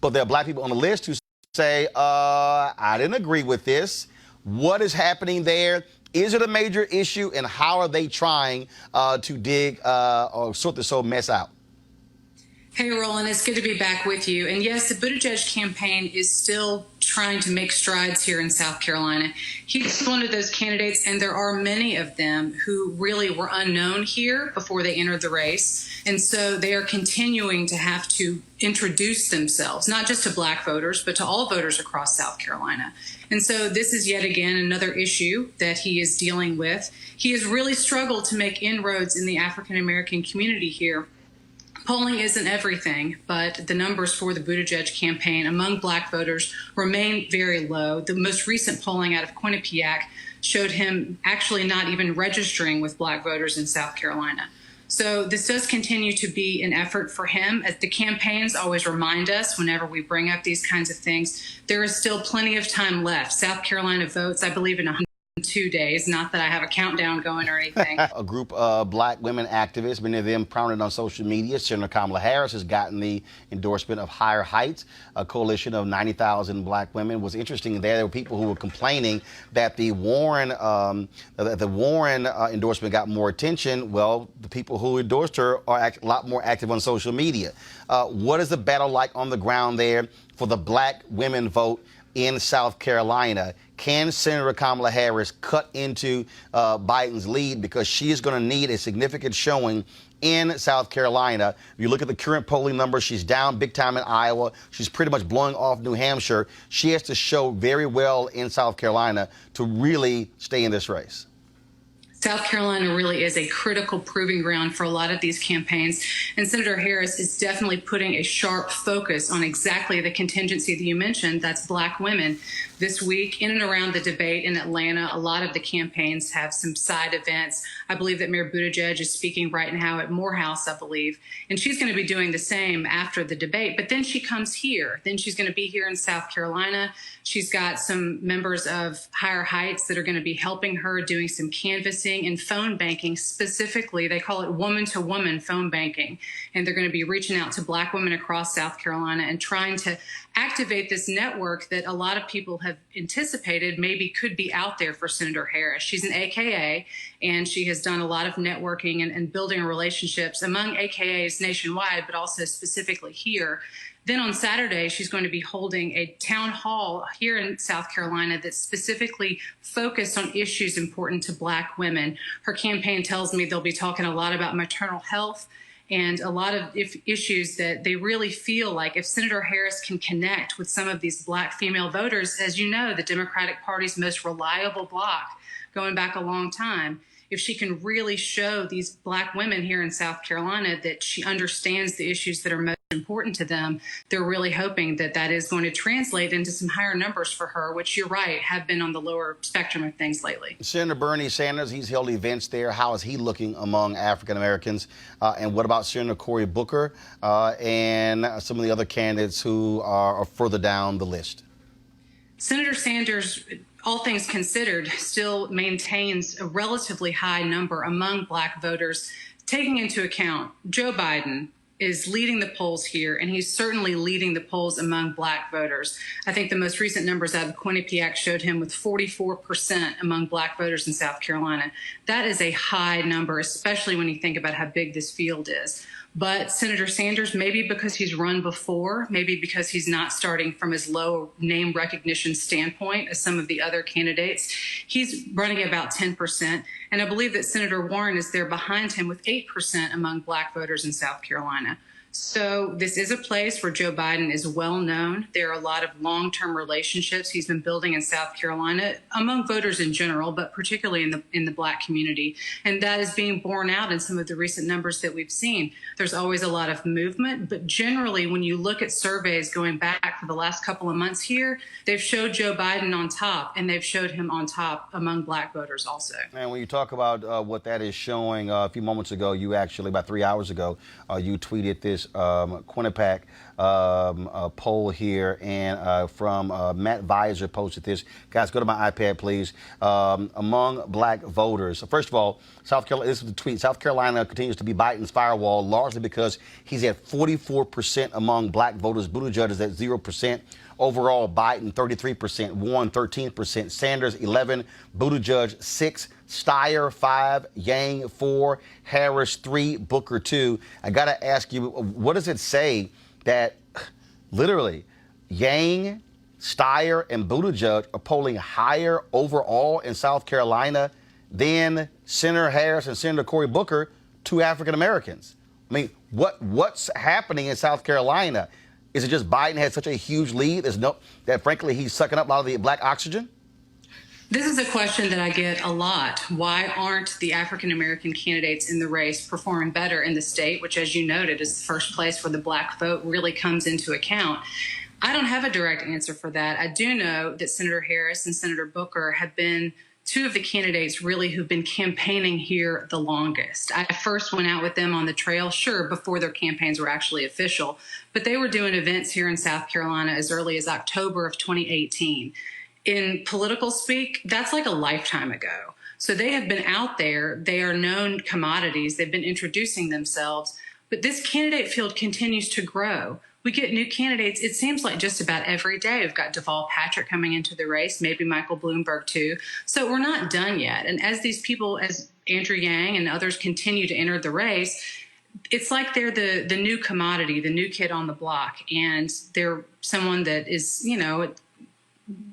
S1: but there are black people on the list who say, I didn't agree with this. What is happening there? Is it a major issue, and how are they trying to dig or sort this whole mess out?
S8: Hey, Roland, it's good to be back with you. And yes, the Buttigieg campaign is still trying to make strides here in South Carolina. He's one of those candidates, and there are many of them who really were unknown here before they entered the race. And so they are continuing to have to introduce themselves, not just to black voters, but to all voters across South Carolina. And so this is yet again another issue that he is dealing with. He has really struggled to make inroads in the African American community here. Polling isn't everything, but the numbers for the Buttigieg campaign among black voters remain very low. The most recent polling out of Quinnipiac showed him actually not even registering with black voters in South Carolina. So this does continue to be an effort for him. As the campaigns always remind us whenever we bring up these kinds of things, there is still plenty of time left. South Carolina votes, I believe, in 2 days. Not that I have a countdown going or anything.
S1: A group of black women activists, many of them prominent on social media. Senator Kamala Harris has gotten the endorsement of Higher Heights, a coalition of 90,000 black women. It was interesting there were people who were complaining that the Warren endorsement got more attention. Well, the people who endorsed her are a lot more active on social media. What is the battle like on the ground there for the black women vote in South Carolina? Can Senator Kamala Harris cut into Biden's lead, because she is going to need a significant showing in South Carolina? If you look at the current polling numbers, she's down big time in Iowa. She's pretty much blowing off New Hampshire. She has to show very well in South Carolina to really stay in this race.
S8: South Carolina really is a critical proving ground for a lot of these campaigns, and Senator Harris is definitely putting a sharp focus on exactly the contingency that you mentioned, that's black women. This week, in and around the debate in Atlanta, a lot of the campaigns have some side events. I believe that Mayor Buttigieg is speaking right now at Morehouse, I believe, and she's going to be doing the same after the debate. But then she comes here. Then she's going to be here in South Carolina. She's got some members of Higher Heights that are going to be helping her, doing some canvassing and phone banking. Specifically, they call it woman-to-woman phone banking, and they're going to be reaching out to black women across South Carolina and trying to activate this network that a lot of people have anticipated maybe could be out there for Senator Harris. She's an AKA, and she has done a lot of networking and building relationships among AKAs nationwide, but also specifically here. Then on Saturday, she's going to be holding a town hall here in South Carolina that's specifically focused on issues important to black women. Her campaign tells me they'll be talking a lot about maternal health and a lot of issues that they really feel like if Senator Harris can connect with some of these black female voters, as you know, the Democratic Party's most reliable bloc going back a long time, if she can really show these black women here in South Carolina that she understands the issues that are most important to them, they're really hoping that that is going to translate into some higher numbers for her, which you're right, have been on the lower spectrum of things lately.
S1: Senator Bernie Sanders, he's held events there. How is he looking among African Americans? And what about Senator Cory Booker and some of the other candidates who are further down the list?
S8: Senator Sanders, all things considered, still maintains a relatively high number among black voters, taking into account Joe Biden is leading the polls here, and he's certainly leading the polls among black voters. I think the most recent numbers out of Quinnipiac showed him with 44% among black voters in South Carolina. That is a high number, especially when you think about how big this field is. But Senator Sanders, maybe because he's run before, maybe because he's not starting from as low name recognition standpoint as some of the other candidates, he's running about 10%. And I believe that Senator Warren is there behind him with 8% among black voters in South Carolina. So this is a place where Joe Biden is well known. There are a lot of long-term relationships he's been building in South Carolina among voters in general, but particularly in the black community. And that is being borne out in some of the recent numbers that we've seen. There's always a lot of movement, but generally when you look at surveys going back for the last couple of months here, they've showed Joe Biden on top, and they've showed him on top among black voters also.
S1: And when you talk about what that is showing, a few moments ago, you actually, about 3 hours ago, you tweeted this Quinnipiac poll here, and from Matt Visor posted this. Guys, go to my iPad, please. Among black voters, first of all, South Carolina, this is the tweet, South Carolina continues to be Biden's firewall, largely because he's at 44% among black voters. Buttigieg is at 0%. Overall, Biden 33%, Warren 13%, Sanders 11%, Buttigieg 6%, Steyer 5%, Yang 4%, Harris 3%, Booker 2%. I got to ask you, what does it say that literally Yang, Steyer, and Buttigieg are polling higher overall in South Carolina than Senator Harris and Senator Cory Booker, two African Americans? I mean, what's happening in South Carolina? Is it just Biden had such a huge lead that frankly he's sucking up a lot of the black oxygen?
S8: This is a question that I get a lot. Why aren't the African-American candidates in the race performing better in the state, which, as you noted, is the first place where the black vote really comes into account? I don't have a direct answer for that. I do know that Senator Harris and Senator Booker have been two of the candidates really who've been campaigning here the longest. I first went out with them on the trail, sure, before their campaigns were actually official, but they were doing events here in South Carolina as early as October of 2018. In political speak, that's like a lifetime ago. So they have been out there. They are known commodities. They've been introducing themselves. But this candidate field continues to grow. We get new candidates. It seems like just about every day. We've got Deval Patrick coming into the race, maybe Michael Bloomberg too. So we're not done yet. And as these people, as Andrew Yang and others continue to enter the race, it's like they're the new commodity, the new kid on the block. And they're someone that is,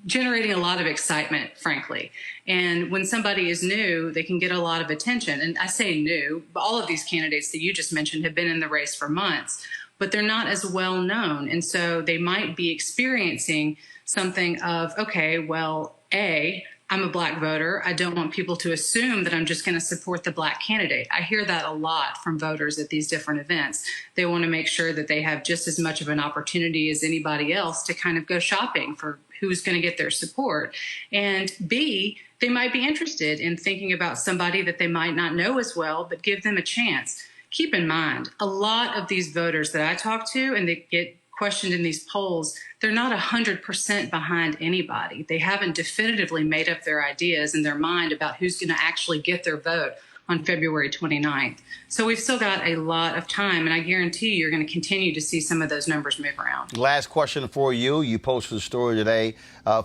S8: generating a lot of excitement, frankly. And when somebody is new, they can get a lot of attention. And I say new, but all of these candidates that you just mentioned have been in the race for months, but they're not as well known. And so they might be experiencing something of, okay, well, I'm a black voter. I don't want people to assume that I'm just going to support the black candidate. I hear that a lot from voters at these different events. They want to make sure that they have just as much of an opportunity as anybody else to kind of go shopping for who's going to get their support. And B, they might be interested in thinking about somebody that they might not know as well, but give them a chance. Keep in mind, a lot of these voters that I talk to and they get questioned in these polls, they're not 100% behind anybody. They haven't definitively made up their ideas in their mind about who's going to actually get their vote on February 29th. So we've still got a lot of time, and I guarantee you're going to continue to see some of those numbers move around.
S1: Last question for you. You posted a story today.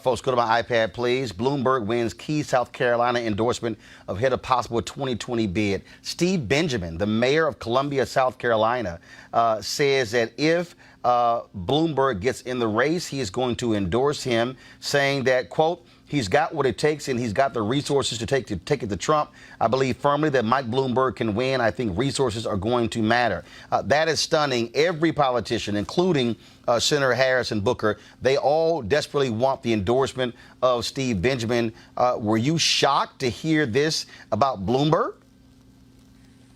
S1: Folks, go to my iPad, please. Bloomberg wins key South Carolina endorsement ahead of possible 2020 bid. Steve Benjamin, the mayor of Columbia, South Carolina, says that if Bloomberg gets in the race, he is going to endorse him, saying that, quote, he's got what it takes and he's got the resources to take it to Trump. I believe firmly that Mike Bloomberg can win. I think resources are going to matter. That is stunning. Every politician, including Senator Harris and Booker, they all desperately want the endorsement of Steve Benjamin. Were you shocked to hear this about Bloomberg?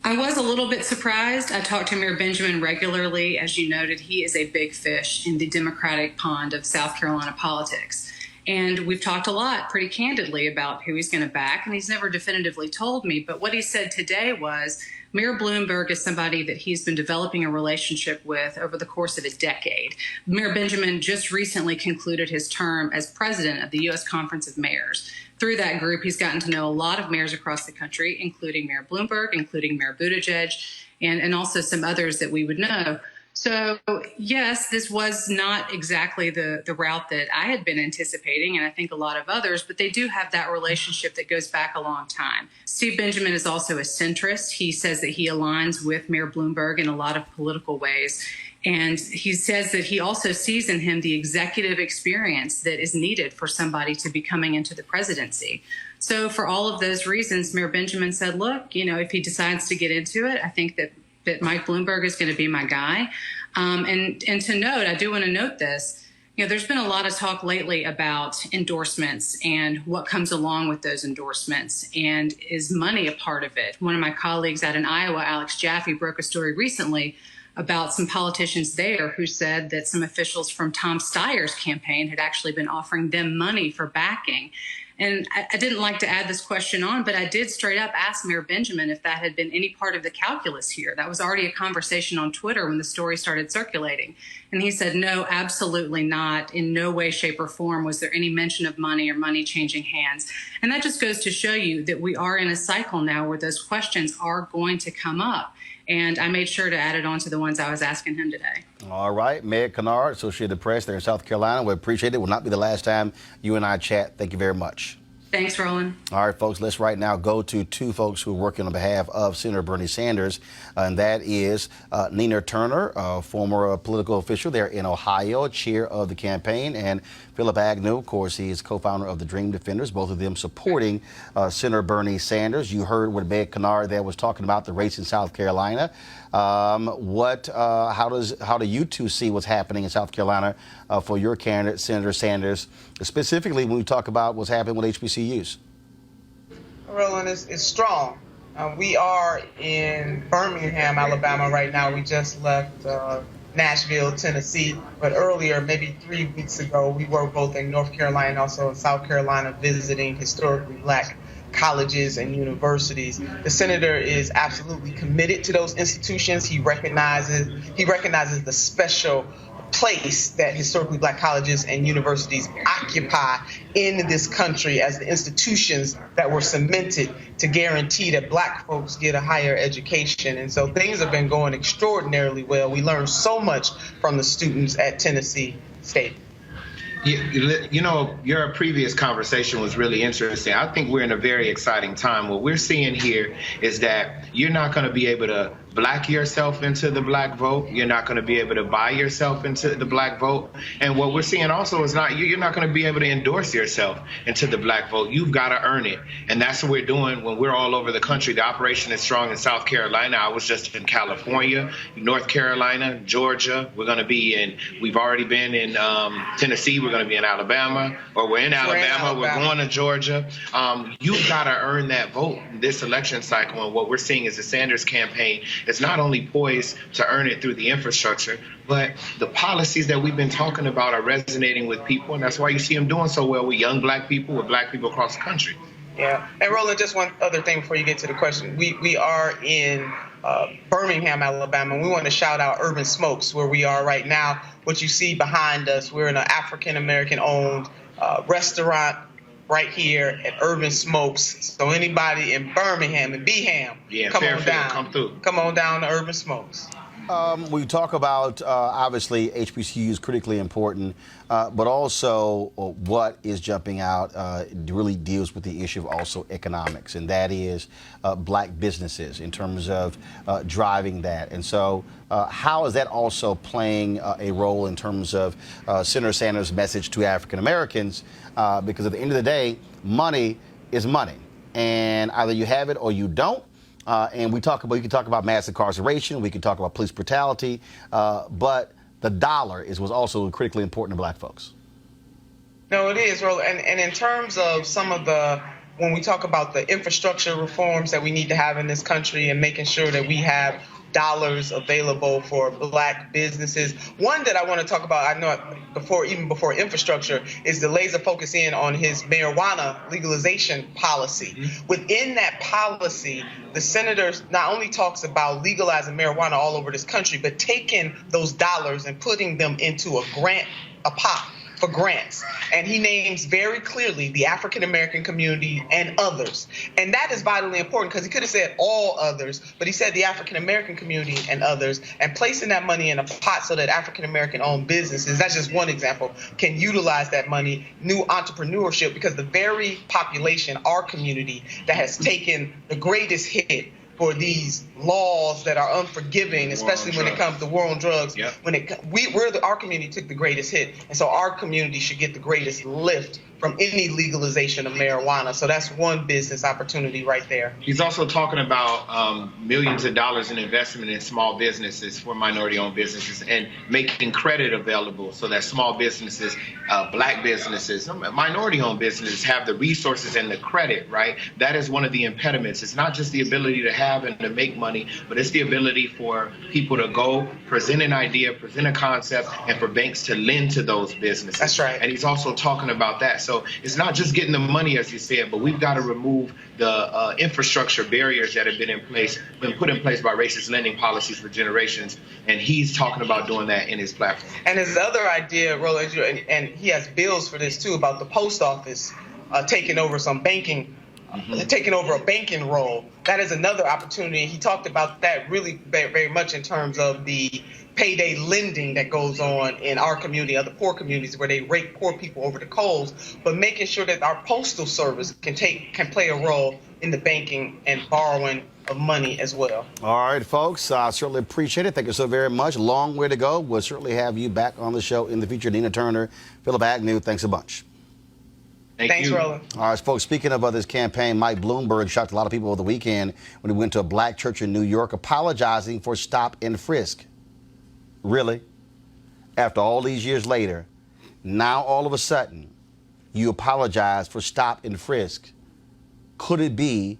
S8: I was a little bit surprised. I talk to Mayor Benjamin regularly. As you noted, he is a big fish in the Democratic pond of South Carolina politics. And we've talked a lot pretty candidly about who he's going to back, and he's never definitively told me. But what he said today was Mayor Bloomberg is somebody that he's been developing a relationship with over the course of a decade. Mayor Benjamin just recently concluded his term as president of the U.S. Conference of Mayors. Through that group, he's gotten to know a lot of mayors across the country, including Mayor Bloomberg, including Mayor Buttigieg, and also some others that we would know. So, yes, this was not exactly the route that I had been anticipating, and I think a lot of others, but they do have that relationship that goes back a long time. Steve Benjamin is also a centrist. He says that he aligns with Mayor Bloomberg in a lot of political ways. And he says that he also sees in him the executive experience that is needed for somebody to be coming into the presidency. So for all of those reasons, Mayor Benjamin said, look, if he decides to get into it, I think that Mike Bloomberg is going to be my guy. And to note, I do want to note this, there's been a lot of talk lately about endorsements and what comes along with those endorsements, and is money a part of it? One of my colleagues out in Iowa, Alex Jaffe, broke a story recently about some politicians there who said that some officials from Tom Steyer's campaign had actually been offering them money for backing. And I didn't like to add this question on, but I did straight up ask Mayor Benjamin if that had been any part of the calculus here. That was already a conversation on Twitter when the story started circulating. And he said, no, absolutely not. In no way, shape, or form was there any mention of money or money changing hands. And that just goes to show you that we are in a cycle now where those questions are going to come up. And I made sure to add it on to the ones I was asking him today. All
S1: right. Mayor Kennard, Associated Press there in South Carolina. We appreciate it. Will not be the last time you and I chat. Thank you very much.
S8: Thanks, Roland.
S1: All right, folks, let's right now go to two folks who are working on behalf of Senator Bernie Sanders, and that is Nina Turner, former political official there in Ohio, chair of the campaign, and Philip Agnew, of course, he is co-founder of the Dream Defenders, both of them supporting Senator Bernie Sanders. You heard what Mayor Kennard there was talking about the race in South Carolina. How do you two see what's happening in South Carolina for your candidate, Senator Sanders, specifically when we talk about what's happening with HBCUs?
S9: Roland, is strong. We are in Birmingham, Alabama right now. We just left Nashville, Tennessee, but earlier, maybe 3 weeks ago, we were both in North Carolina and also in South Carolina visiting historically black colleges and universities. The senator is absolutely committed to those institutions. He recognizes the special place that historically black colleges and universities occupy in this country as the institutions that were cemented to guarantee that black folks get a higher education. And so things have been going extraordinarily well. We learned so much from the students at Tennessee State.
S10: You know, your previous conversation was really interesting. I think we're in a very exciting time. What we're seeing here is that you're not going to be able to black yourself into the black vote. You're not going to be able to buy yourself into the black vote. And what we're seeing also is you're not going to be able to endorse yourself into the black vote. You've got to earn it. And that's what we're doing when we're all over the country. The operation is strong in South Carolina. I was just in California, North Carolina, Georgia. We've already been in Tennessee. We're going to be in Alabama, or we're in Alabama. We're going to Georgia. You've got to earn that vote this election cycle. And what we're seeing is the Sanders campaign is not only poised to earn it through the infrastructure, but the policies that we've been talking about are resonating with people. And that's why you see them doing so well with young black people, with black people across the country.
S9: Yeah. And Roland, just one other thing before you get to the question. We are in Birmingham, Alabama, and we want to shout out Urban Smokes, where we are right now. What you see behind us, we're in an African-American owned restaurant right here at Urban Smokes. So anybody in Birmingham and Beham, come on down. Come on down to Urban Smokes.
S1: We talk about, obviously, HBCU is critically important, but also what is jumping out really deals with the issue of also economics, and that is black businesses in terms of driving that. And so how is that also playing a role in terms of Senator Sanders' message to African Americans? Because at the end of the day, money is money, and either you have it or you don't. And you can talk about mass incarceration, we can talk about police brutality, but the dollar was also critically important to black folks.
S9: No, it is, Roland. And in terms of when we talk about the infrastructure reforms that we need to have in this country and making sure that we have dollars available for black businesses. One that I want to talk about, I know even before infrastructure, is the laser focus in on his marijuana legalization policy. Mm-hmm. Within that policy, the senator not only talks about legalizing marijuana all over this country, but taking those dollars and putting them into a pot for grants. And he names very clearly the African-American community and others. And that is vitally important, because he could have said all others, but he said the African-American community and others, and placing that money in a pot so that African-American owned businesses, that's just one example, can utilize that money, new entrepreneurship, because the very population, our community, that has taken the greatest hit for these laws that are unforgiving, especially when it comes to war on drugs. Yep. Our community took the greatest hit, and so our community should get the greatest lift from any legalization of marijuana. So that's one business opportunity right there.
S10: He's also talking about millions of dollars in investment in small businesses for minority-owned businesses and making credit available so that small businesses, black businesses, minority-owned businesses have the resources and the credit, right? That is one of the impediments. It's not just the ability to have and to make money, but it's the ability for people to go, present an idea, present a concept, and for banks to lend to those businesses.
S9: That's right.
S10: And he's also talking about that. So it's not just getting the money, as you said, but we've got to remove the infrastructure barriers that have been put in place by racist lending policies for generations. And he's talking about doing that in his platform.
S9: And his other idea, Roland, and he has bills for this too, about the post office taking over some banking, taking over a banking role. That is another opportunity. He talked about that really very, very much in terms of the payday lending that goes on in our community, other poor communities where they rake poor people over the coals, but making sure that our postal service can play a role in the banking and borrowing of money as well.
S1: All right, folks, I certainly appreciate it. Thank you so very much. Long way to go. We'll certainly have you back on the show in the future. Nina Turner, Philip Agnew, thanks a bunch.
S9: Thanks, Roland.
S1: All right, folks, speaking of this campaign, Mike Bloomberg shocked a lot of people over the weekend when he went to a black church in New York apologizing for Stop and Frisk. Really? After all these years later, now all of a sudden, you apologize for Stop and Frisk. Could it be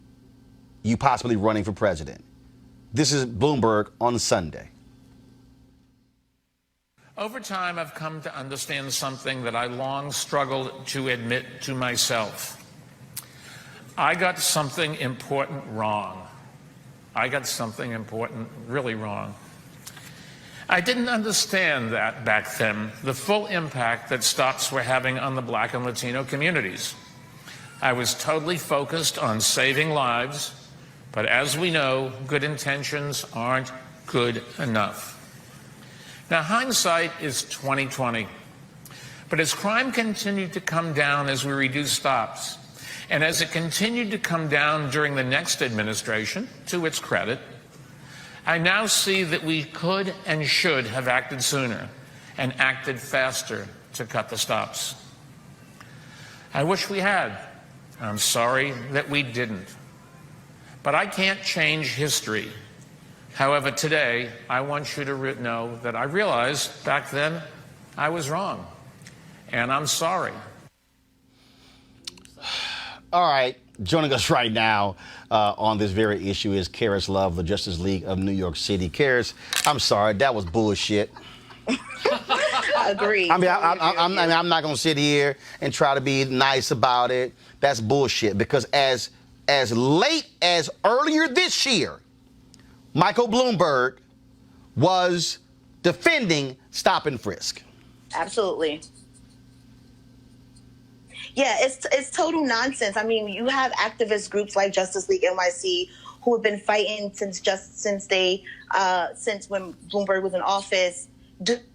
S1: you possibly running for president? This is Bloomberg on Sunday.
S11: Over time, I've come to understand something that I long struggled to admit to myself. I got something important wrong. I got something important really wrong. I didn't understand that back then, the full impact that stops were having on the Black and Latino communities. I was totally focused on saving lives, but as we know, good intentions aren't good enough. Now, hindsight is 20/20, but as crime continued to come down as we reduced stops, and as it continued to come down during the next administration, to its credit, I now see that we could and should have acted sooner and acted faster to cut the stops. I wish we had. I'm sorry that we didn't. But I can't change history. However, today, I want you to know that I realized back then I was wrong, and I'm sorry.
S1: All right. Joining us right now on this very issue is Karis Love, the Justice League of New York City. Karis, I'm sorry, that was bullshit.
S12: Agreed.
S1: I mean, I'm not going to sit here and try to be nice about it. That's bullshit, because as late as earlier this year, Michael Bloomberg was defending Stop and Frisk.
S12: Absolutely. Yeah, it's total nonsense. I mean, you have activist groups like Justice League NYC who have been fighting since when Bloomberg was in office,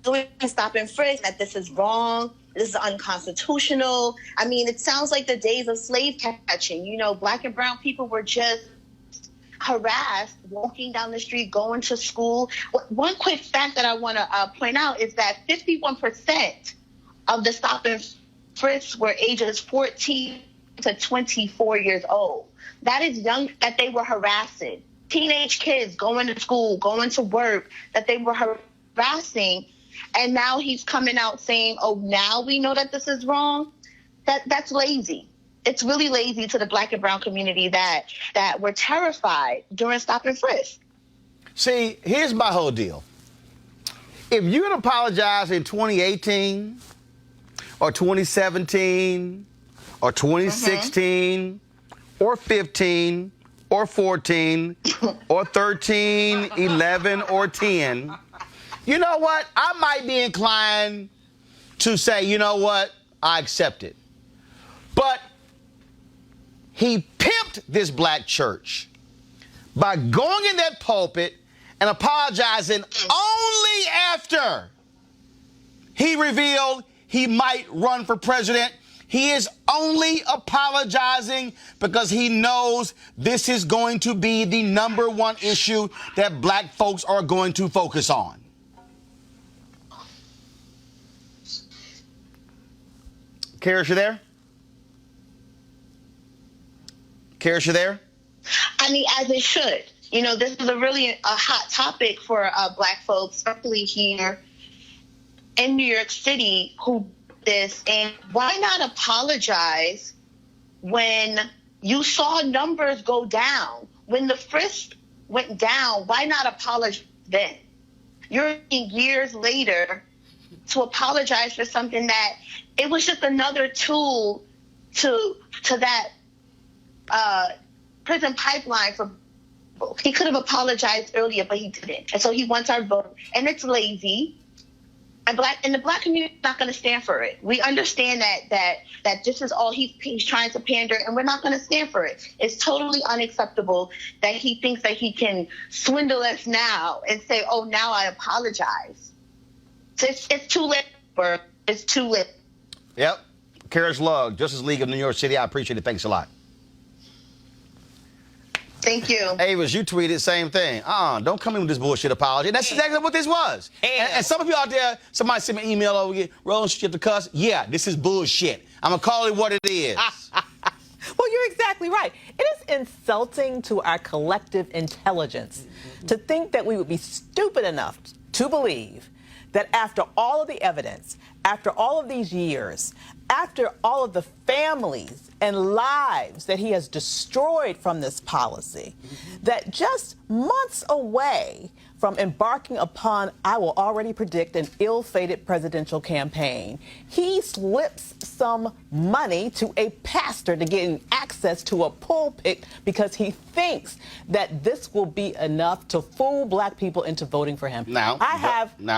S12: doing Stop and Frisk, that this is wrong, this is unconstitutional. I mean, it sounds like the days of slave catching. You know, Black and brown people were just harassed walking down the street, going to school. One quick fact that I want to point out is that 51% of the Stop and Frisks were ages 14 to 24 years old. That is young, that they were harassing. Teenage kids going to school, going to work, that they were harassing. And now he's coming out saying, oh, now we know that this is wrong. That's lazy. It's really lazy to the Black and brown community that were terrified during Stop and Frisk.
S1: See, here's my whole deal. If you would apologize in 2018 or 2017 or 2016 or 15 or 14 or 13, 11 or 10, you know what? I might be inclined to say, you know what? I accept it. But he pimped this black church by going in that pulpit and apologizing only after he revealed he might run for president. He is only apologizing because he knows this is going to be the #1 issue that black folks are going to focus on. Karis, you there? Karis, you there?
S12: I mean, as it should. You know, this is a hot topic for black folks, especially here in New York City, who this. And why not apologize when you saw numbers go down? When the frisk went down, why not apologize then? You're years later to apologize for something that it was just another tool to that prison pipeline for. He could have apologized earlier, but he didn't. And so he wants our vote. And it's lazy. And the black community is not going to stand for it. We understand that this is all he's trying to pander, and we're not going to stand for it. It's totally unacceptable that he thinks that he can swindle us now and say, oh, now I apologize. So it's too late. It's too late.
S1: Yep. Karis Love, Justice League of New York City. I appreciate it. Thanks a lot.
S12: Thank you.
S1: Avis, you tweeted the same thing. Don't come in with this bullshit apology. And that's exactly what this was. And some of you out there, somebody sent me an email over here, Roland, should you have to cuss? Yeah, this is bullshit. I'm going to call it what it is.
S5: Well, you're exactly right. It is insulting to our collective intelligence to think that we would be stupid enough to believe that after all of the evidence, after all of these years, after all of the families and lives that he has destroyed from this policy, that just months away from embarking upon, I will already predict, an ill-fated presidential campaign, he slips some money to a pastor to gain access to a pulpit because he thinks that this will be enough to fool black people into voting for him.
S1: Now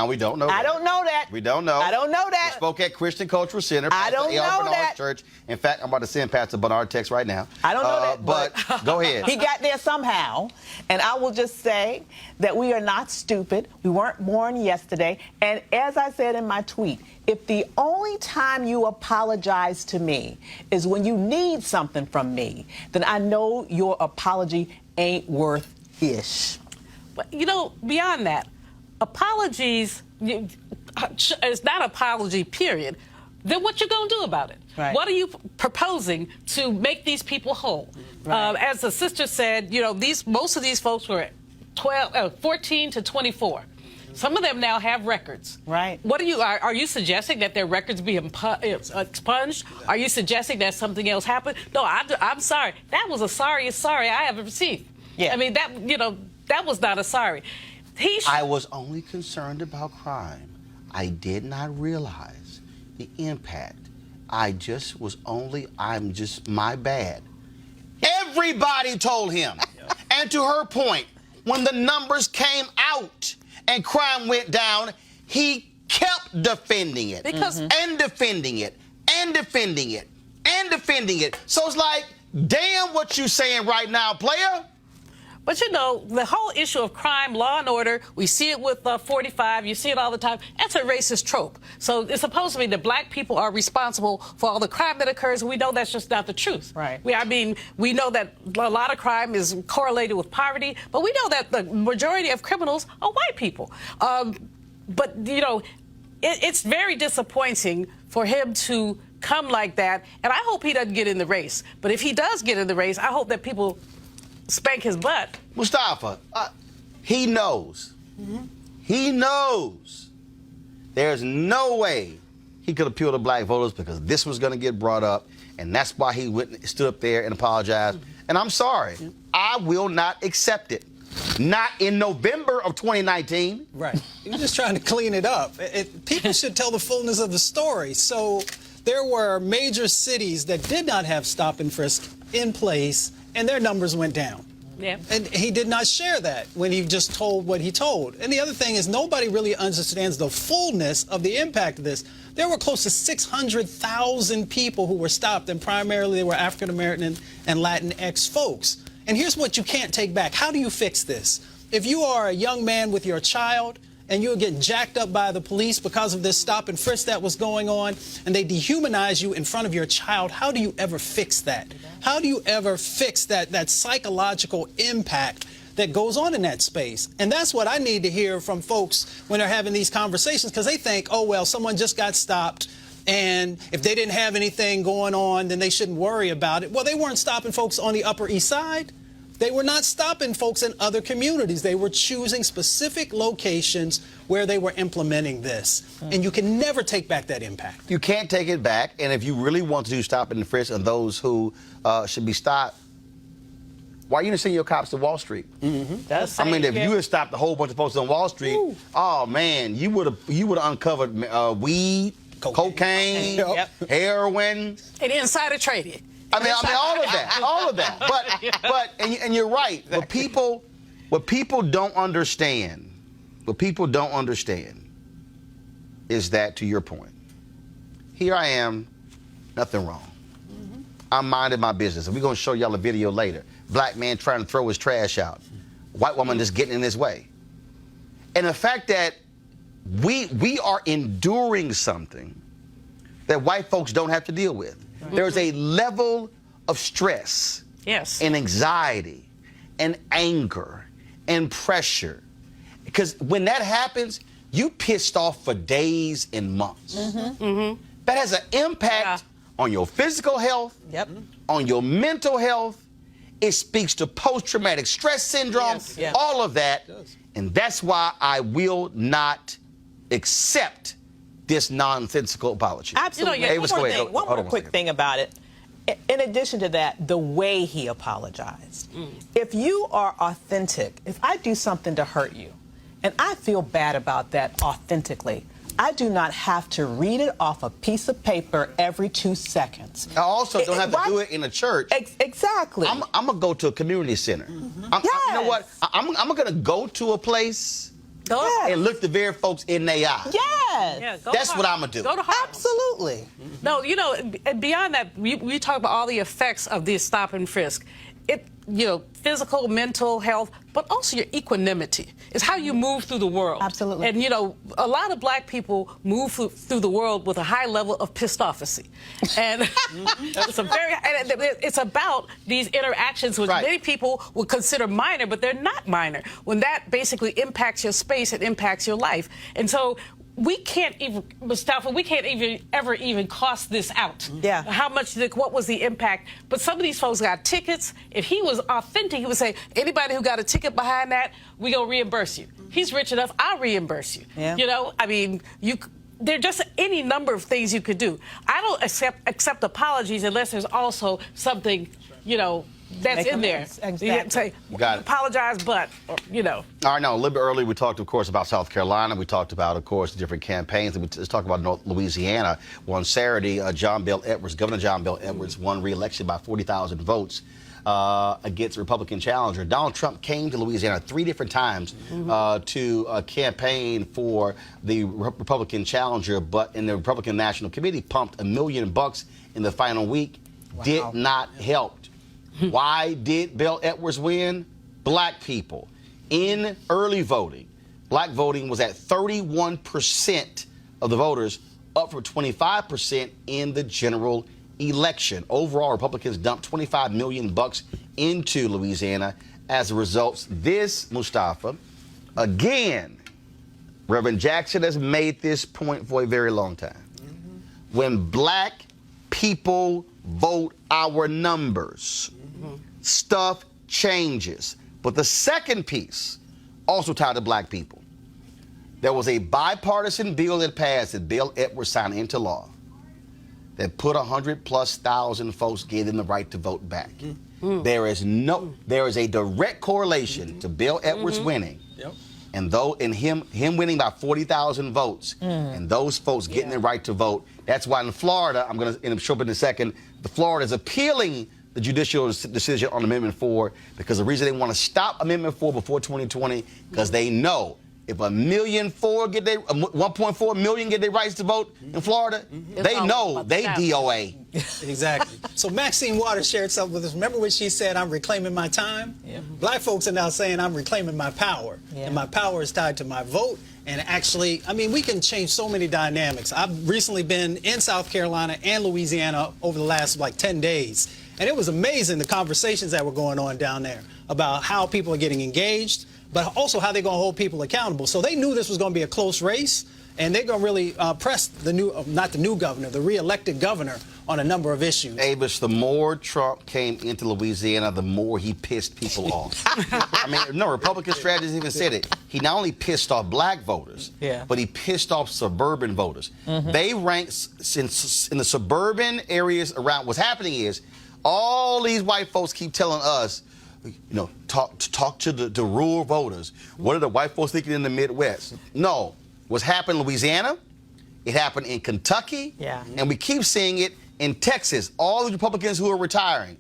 S1: we don't know that.
S5: I don't know that.
S1: We don't know.
S5: I don't know that.
S1: We spoke at Christian Cultural Center.
S5: I don't know that.
S1: Church. In fact, I'm about to send Pastor Bernard text right now.
S5: I don't know that.
S1: But go ahead.
S5: He got there somehow. And I will just say that we are not stupid. We weren't born yesterday. And as I said in my tweet, if the only time you apologize to me is when you need something from me, then I know your apology ain't worth ish.
S6: But, you know, beyond that, apologies, it's not apology, period. Then what you going to do about it?
S5: Right.
S6: What are you proposing to make these people whole?
S5: Right.
S6: As the sister said, you know, most of these folks were 14 to 24. Some of them now have records.
S5: Right.
S6: What are you suggesting that their records be expunged? Are you suggesting that something else happened? No, I'm sorry. That was the sorriest sorry I ever received.
S5: Yeah.
S6: I mean, that was not a sorry.
S1: I was only concerned about crime. I did not realize the impact. I'm just my bad. Everybody told him. And to her point, when the numbers came out and crime went down, he kept defending it. And defending it. And defending it. And defending it. So it's like, damn what you saying right now, player.
S6: But, you know, the whole issue of crime, law and order, we see it with 45, you see it all the time. That's a racist trope. So it's supposed to be that black people are responsible for all the crime that occurs, and we know that's just not the truth.
S5: Right.
S6: We know that a lot of crime is correlated with poverty, but we know that the majority of criminals are white people. But, you know, it's very disappointing for him to come like that, and I hope he doesn't get in the race. But if he does get in the race, I hope that people spank his butt.
S1: Mustafa, he knows. He knows. There's no way he could appeal to black voters because this was going to get brought up, and that's why he stood up there and apologized. And I'm sorry. I will not accept it. Not in November of 2019.
S7: Right. He was just trying to clean it up. People should tell the fullness of the story. So there were major cities that did not have stop and frisk in place, and their numbers went down.
S6: Yeah.
S7: And he did not share that when he just told what he told. And the other thing is nobody really understands the fullness of the impact of this. There were close to 600,000 people who were stopped, and primarily they were African American and Latinx folks. And here's what you can't take back. How do you fix this? If you are a young man with your child and you're getting jacked up by the police because of this stop and frisk that was going on, and they dehumanize you in front of your child, how do you ever fix that? How do you ever fix that psychological impact that goes on in that space? And that's what I need to hear from folks when they're having these conversations, because they think, oh, well, someone just got stopped, and if they didn't have anything going on, then they shouldn't worry about it. Well, they weren't stopping folks on the Upper East Side. They were not stopping folks in other communities. They were choosing specific locations where they were implementing this. And you can never take back that impact.
S1: You can't take it back. And if you really want to do stop and frisk and those who should be stopped, why you didn't send your cops to Wall Street? I mean, if you had stopped a whole bunch of folks on Wall Street, oh man, you would have uncovered weed, cocaine, heroin,
S6: and insider trading.
S1: I mean, all of that. But and you're right. Exactly. What people don't understand is that, to your point, here I am, nothing wrong. I'm minding my business, and we're gonna show y'all a video later. Black man trying to throw his trash out, white woman just getting in his way, and the fact that we are enduring something that white folks don't have to deal with. There's a level of stress and anxiety and anger and pressure. Because when that happens, you pissed off for days and months. That has an impact on your physical health, on your mental health. It speaks to post-traumatic stress syndrome, all of that. And that's why I will not accept this nonsensical apology.
S5: Absolutely.
S1: Hey,
S5: one more quick thing about it. In addition to that, the way he apologized. If you are authentic, if I do something to hurt you, and I feel bad about that authentically, I do not have to read it off a piece of paper every 2 seconds.
S1: I also don't have to do it in a church.
S5: Exactly.
S1: I'm going to go to a community center.
S5: Yes.
S1: You know what? I'm going to go to a place and look the very folks in their eye.
S5: Yes.
S6: Yeah,
S1: That's what I'm going to do.
S6: Go to Harlem.
S5: Absolutely.
S6: No, you know, and beyond that, we talk about all the effects of this stop and frisk. Physical, mental health, but also your equanimity. It's how you move through the world.
S5: Absolutely.
S6: And, a lot of black people move through the world with a high level of pissed-offity. And it's about these interactions which many people would consider minor, but they're not minor. When that basically impacts your space, it impacts your life. And so we can't even, Mustafa, ever even cost this out.
S5: Yeah.
S6: What was the impact? But some of these folks got tickets. If he was authentic, he would say, anybody who got a ticket behind that, we gonna reimburse you. He's rich enough, I'll reimburse you.
S5: Yeah.
S6: There are just any number of things you could do. I don't accept apologies unless there's also something, that's in there.
S5: Exactly.
S6: You say, apologize, but,
S1: All right, now, a little bit earlier, we talked, of course, about South Carolina. We talked about, of course, different campaigns. Let's talk about North Louisiana. Well, on Saturday, Governor John Bel Edwards won re-election by 40,000 votes against a Republican challenger. Donald Trump came to Louisiana 3 different times to campaign for the Republican challenger, but in the Republican National Committee pumped $1 million in the final week. Wow. Did not help. Why did Bel Edwards win? Black people. In early voting, black voting was at 31% of the voters, up from 25% in the general election. Overall, Republicans dumped $25 million into Louisiana. As a result, this, Mustafa, again, Reverend Jackson has made this point for a very long time. When black people vote our numbers, stuff changes. But the second piece, also tied to black people, there was a bipartisan bill that passed that Bel Edwards signed into law that put 100,000+ folks gave them the right to vote back. There is a direct correlation to Bel Edwards winning, and him winning by 40,000 votes, and those folks getting the right to vote. That's why in Florida, I'm going to show up in a second, Florida is appealing the judicial decision on Amendment 4 because the reason they want to stop Amendment 4 before 2020 because they know if 1.4 million get their rights to vote in Florida, they know they DOA.
S7: Exactly. So Maxine Waters shared something with us. Remember when she said, I'm reclaiming my time? Yeah. Black folks are now saying, I'm reclaiming my power. Yeah. And my power is tied to my vote. And actually, we can change so many dynamics. I've recently been in South Carolina and Louisiana over the last 10 days. And it was amazing the conversations that were going on down there about how people are getting engaged, but also how they're going to hold people accountable. So they knew this was going to be a close race, and they're going to really press the re-elected governor on a number of issues.
S1: Avis, the more Trump came into Louisiana, the more he pissed people off. Republican strategists even said it. He not only pissed off black voters, but he pissed off suburban voters. They ranked in the suburban areas around. What's happening is all these white folks keep telling us, talk to the rural voters. What are the white folks thinking in the Midwest? No. What's happened in Louisiana, it happened in Kentucky, and we keep seeing it in Texas. All the Republicans who are retiring,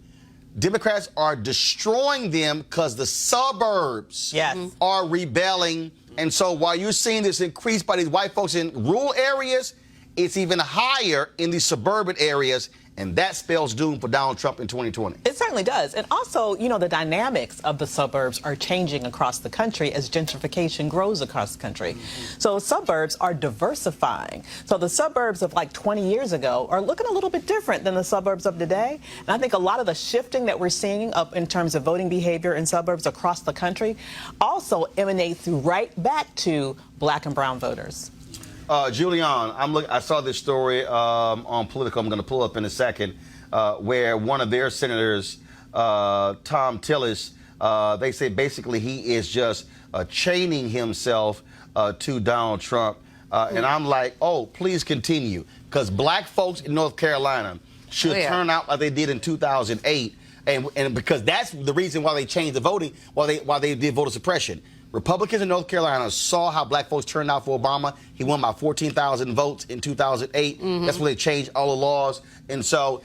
S1: Democrats are destroying them because the suburbs are rebelling. And so while you're seeing this increase by these white folks in rural areas, it's even higher in these suburban areas. And that spells doom for Donald Trump in 2020.
S5: It certainly does. And also, the dynamics of the suburbs are changing across the country as gentrification grows across the country. So suburbs are diversifying. So the suburbs of 20 years ago are looking a little bit different than the suburbs of today. And I think a lot of the shifting that we're seeing up in terms of voting behavior in suburbs across the country also emanates right back to black and brown voters.
S1: Julian, I saw this story on Politico. I'm going to pull up in a second, where one of their senators, Tom Tillis, they say basically he is just chaining himself to Donald Trump. And I'm like, oh, please continue, because black folks in North Carolina should turn out like they did in 2008, and because that's the reason why they changed the voting, why they did voter suppression. Republicans in North Carolina saw how black folks turned out for Obama. He won by 14,000 votes in 2008. That's when they changed all the laws. And so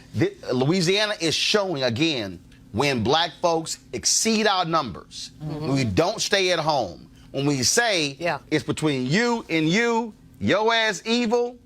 S1: Louisiana is showing, again, when black folks exceed our numbers, when we don't stay at home, when we say it's between you and you, your ass evil,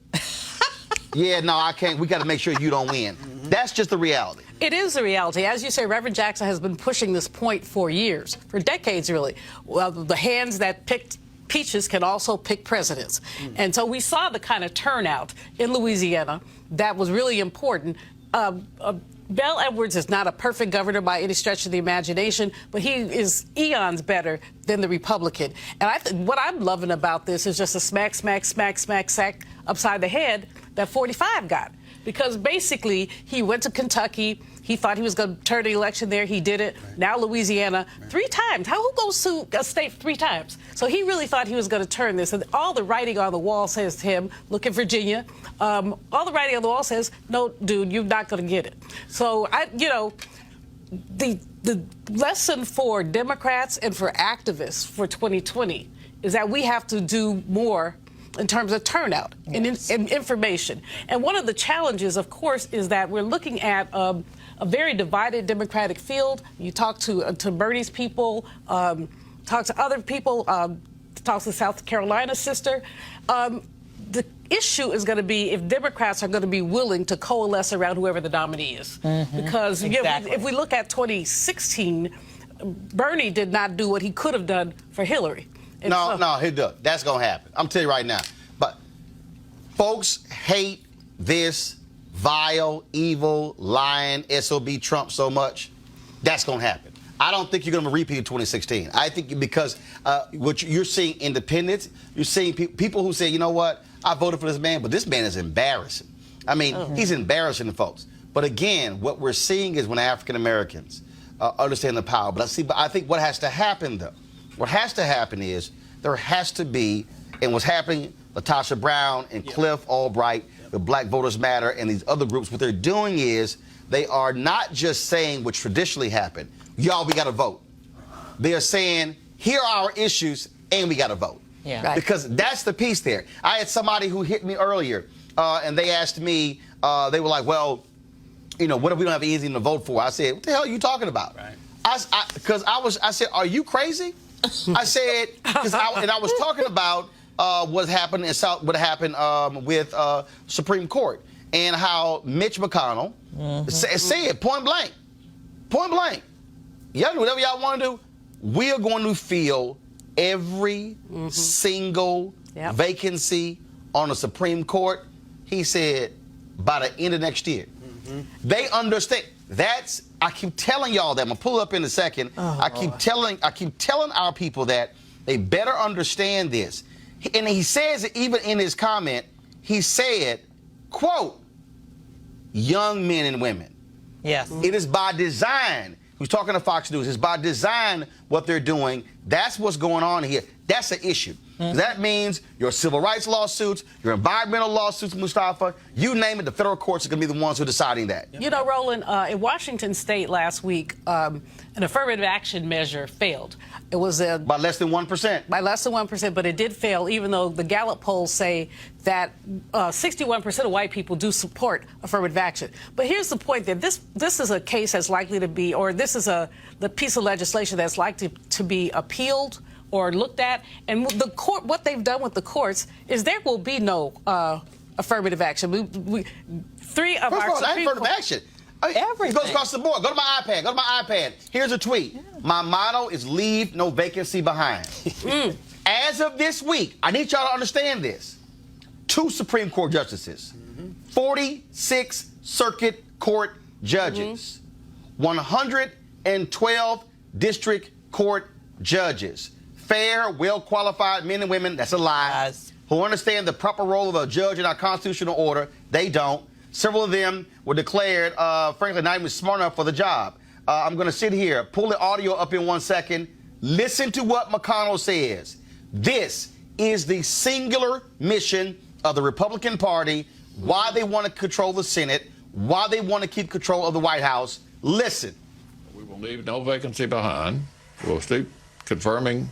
S1: yeah, no, I can't. We got to make sure you don't win. That's just the reality.
S6: It is the reality. As you say, Reverend Jackson has been pushing this point for years, for decades, really. Well, the hands that picked peaches can also pick presidents. And so we saw the kind of turnout in Louisiana that was really important. Bell Edwards is not a perfect governor by any stretch of the imagination, but he is eons better than the Republican. And what I'm loving about this is just a smack upside the head that 45 got. Because basically, he went to Kentucky. He thought he was going to turn the election there. He did it. Right. Now Louisiana 3 times. Who goes to a state 3 times? So he really thought he was going to turn this. And all the writing on the wall says to him, look at Virginia. All the writing on the wall says, no, dude, you're not going to get it. So, the lesson for Democrats and for activists for 2020 is that we have to do more in terms of turnout and information. And one of the challenges, of course, is that we're looking at a very divided Democratic field. You talk to Bernie's people, talk to other people, talk to South Carolina's sister. The issue is going to be if Democrats are going to be willing to coalesce around whoever the nominee is. Because if we look at 2016, Bernie did not do what he could have done for Hillary.
S1: No, he does. That's going to happen. I'm telling you right now. But folks hate this vile, evil, lying SOB Trump so much. That's going to happen. I don't think you're going to repeat 2016. I think because what you're seeing independents, you're seeing people who say, you know what, I voted for this man, but this man is embarrassing. I mean, he's embarrassing to folks. But again, what we're seeing is when African Americans understand the power. But I think what has to happen, though, what has to happen is there has to be, and what's happening, Latasha Brown and Cliff Albright, the Black Voters Matter, and these other groups, what they're doing is they are not just saying what traditionally happened, y'all, we got to vote. They are saying, here are our issues, and we got to vote. Yeah. Right. Because that's the piece there. I had somebody who hit me earlier, and they asked me, they were like, well, what if we don't have anything to vote for? I said, what the hell are you talking about? Right. I said, are you crazy? I said, I was talking about what happened with Supreme Court and how Mitch McConnell said point blank, y'all do whatever y'all want to do. We are going to fill every single vacancy on the Supreme Court. He said by the end of next year. They understand. I keep telling y'all that. I'm gonna pull it up in a second. I keep telling our people that they better understand this. And he says it even in his comment. He said, quote, young men and women. Yes. It is by design. Who's talking to Fox News? It's by design what they're doing. That's what's going on here. That's an issue. That means your civil rights lawsuits, your environmental lawsuits, Mustafa, you name it, the federal courts are going to be the ones who are deciding that.
S6: You know, Roland, in Washington State last week, an affirmative action measure failed. It was by
S1: less than 1%.
S6: By less than 1%, but it did fail, even though the Gallup polls say that 61% of white people do support affirmative action. But here's the point: that this is a case that's likely to be, or this is the piece of legislation that's likely to be appealed or looked at. And the court, what they've done with the courts is there will be no affirmative action. Three of our Supreme Court action.
S1: Everything. It goes across the board. Go to my iPad. Here's a tweet. Yeah. My motto is leave no vacancy behind. As of this week, I need y'all to understand this. 2 Supreme Court justices, 46 Circuit Court judges, 112 District Court judges. Fair, well-qualified men and women, that's a lie, who understand the proper role of a judge in our constitutional order. They don't. Several of them were declared, frankly, not even smart enough for the job. I'm going to sit here, pull the audio up in 1 second. Listen to what McConnell says. This is the singular mission of the Republican Party, why they want to control the Senate, why they want to keep control of the White House. Listen.
S13: We will leave no vacancy behind. We'll keep confirming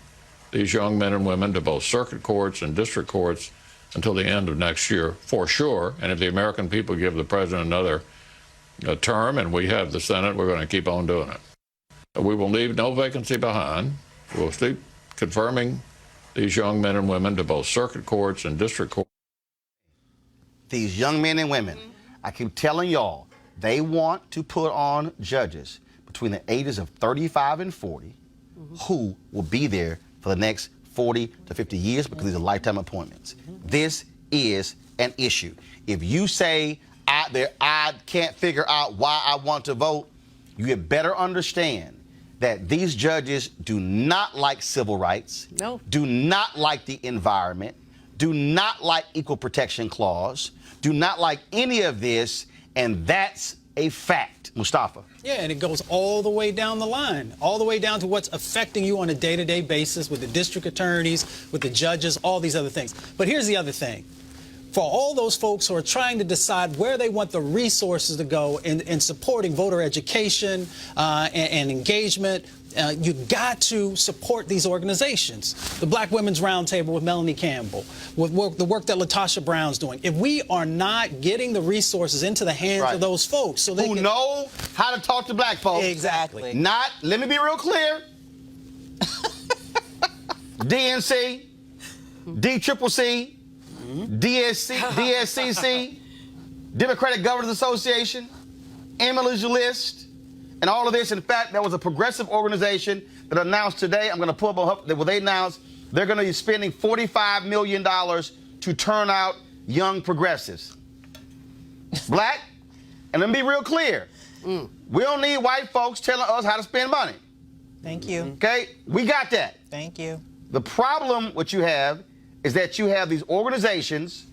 S11: these young men and women to both circuit courts and district courts until the end of next year, for sure. And if the American people give the president another term and we have the Senate, we're going to keep on doing it. We will leave no vacancy behind. We'll keep confirming these young men and women to both circuit courts and district courts.
S1: These young men and women, I keep telling y'all, they want to put on judges between the ages of 35 and 40 who will be there for the next 40 to 50 years because these are lifetime appointments. This is an issue. If you say, I can't figure out why I want to vote, you had better understand that these judges do not like civil rights, do not like the environment, do not like equal protection clause, do not like any of this, and that's a fact. Mustafa.
S7: Yeah, and it goes all the way down the line, all the way down to what's affecting you on a day-to-day basis with the district attorneys, with the judges, all these other things. But here's the other thing. For all those folks who are trying to decide where they want the resources to go in supporting voter education and engagement, you got to support these organizations. The Black Women's Roundtable with Melanie Campbell, with the work that Latasha Brown's doing. If we are not getting the resources into the hands of those folks, so they
S1: who know how to talk to black folks.
S7: Exactly.
S1: Not, let me be real clear. DNC, DCCC, DSCC, Democratic Governors Association, Emily's List, and all of this. In fact, there was a progressive organization that announced today, I'm going to pull up what they announced, they're going to be spending $45 million to turn out young progressives. Black, and let me be real clear, we don't need white folks telling us how to spend money.
S13: Thank you.
S1: Okay, we got that.
S13: Thank you.
S1: The problem what you have is that you have these organizations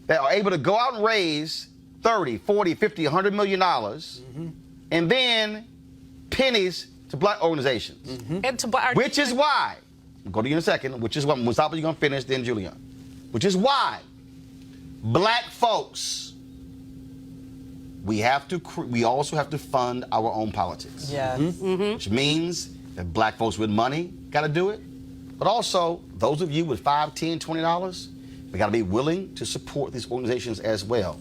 S1: that are able to go out and raise 30, 40, 50, $100 million, and then pennies to black organizations.
S6: And to
S1: which is why, I'll go to you in a second, which is why, Mustafa, you're going to finish, then Julian. Which is why black folks, we also have to fund our own politics.
S13: Yeah.
S1: Which means that black folks with money got to do it. But also, those of you with $5, $10, $20, we got to be willing to support these organizations as well,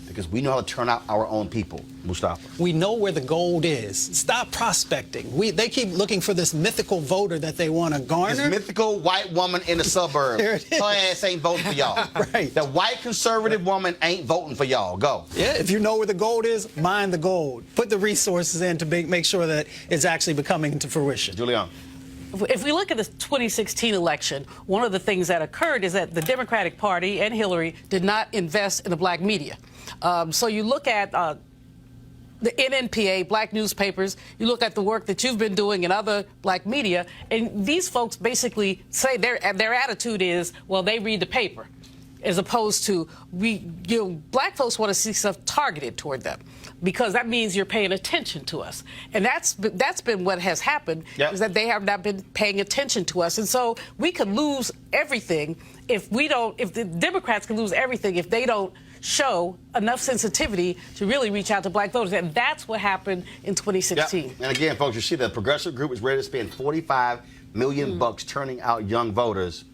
S1: because we know how to turn out our own people. Mustafa.
S7: We know where the gold is. Stop prospecting. They keep looking for this mythical voter that they want to garner.
S1: This mythical white woman in the suburbs.
S7: There it is.
S1: Her ass ain't voting for y'all.
S7: Right.
S1: The white conservative woman ain't voting for y'all. Go.
S7: Yeah, if you know where the gold is, mine the gold. Put the resources in to make sure that it's actually becoming into fruition.
S1: Julian.
S6: If we look at the 2016 election, one of the things that occurred is that the Democratic Party and Hillary did not invest in the black media. So you look at the NNPA, black newspapers, you look at the work that you've been doing in other black media, and these folks basically say their attitude is, well, they read the paper, as opposed to black folks want to see stuff targeted toward them, because that means you're paying attention to us. And that's been what has happened, is that they have not been paying attention to us. And so we could lose everything if the Democrats can lose everything if they don't show enough sensitivity to really reach out to black voters. And that's what happened in 2016.
S1: Yep. And again, folks, you see the progressive group is ready to spend $45 million bucks turning out young voters.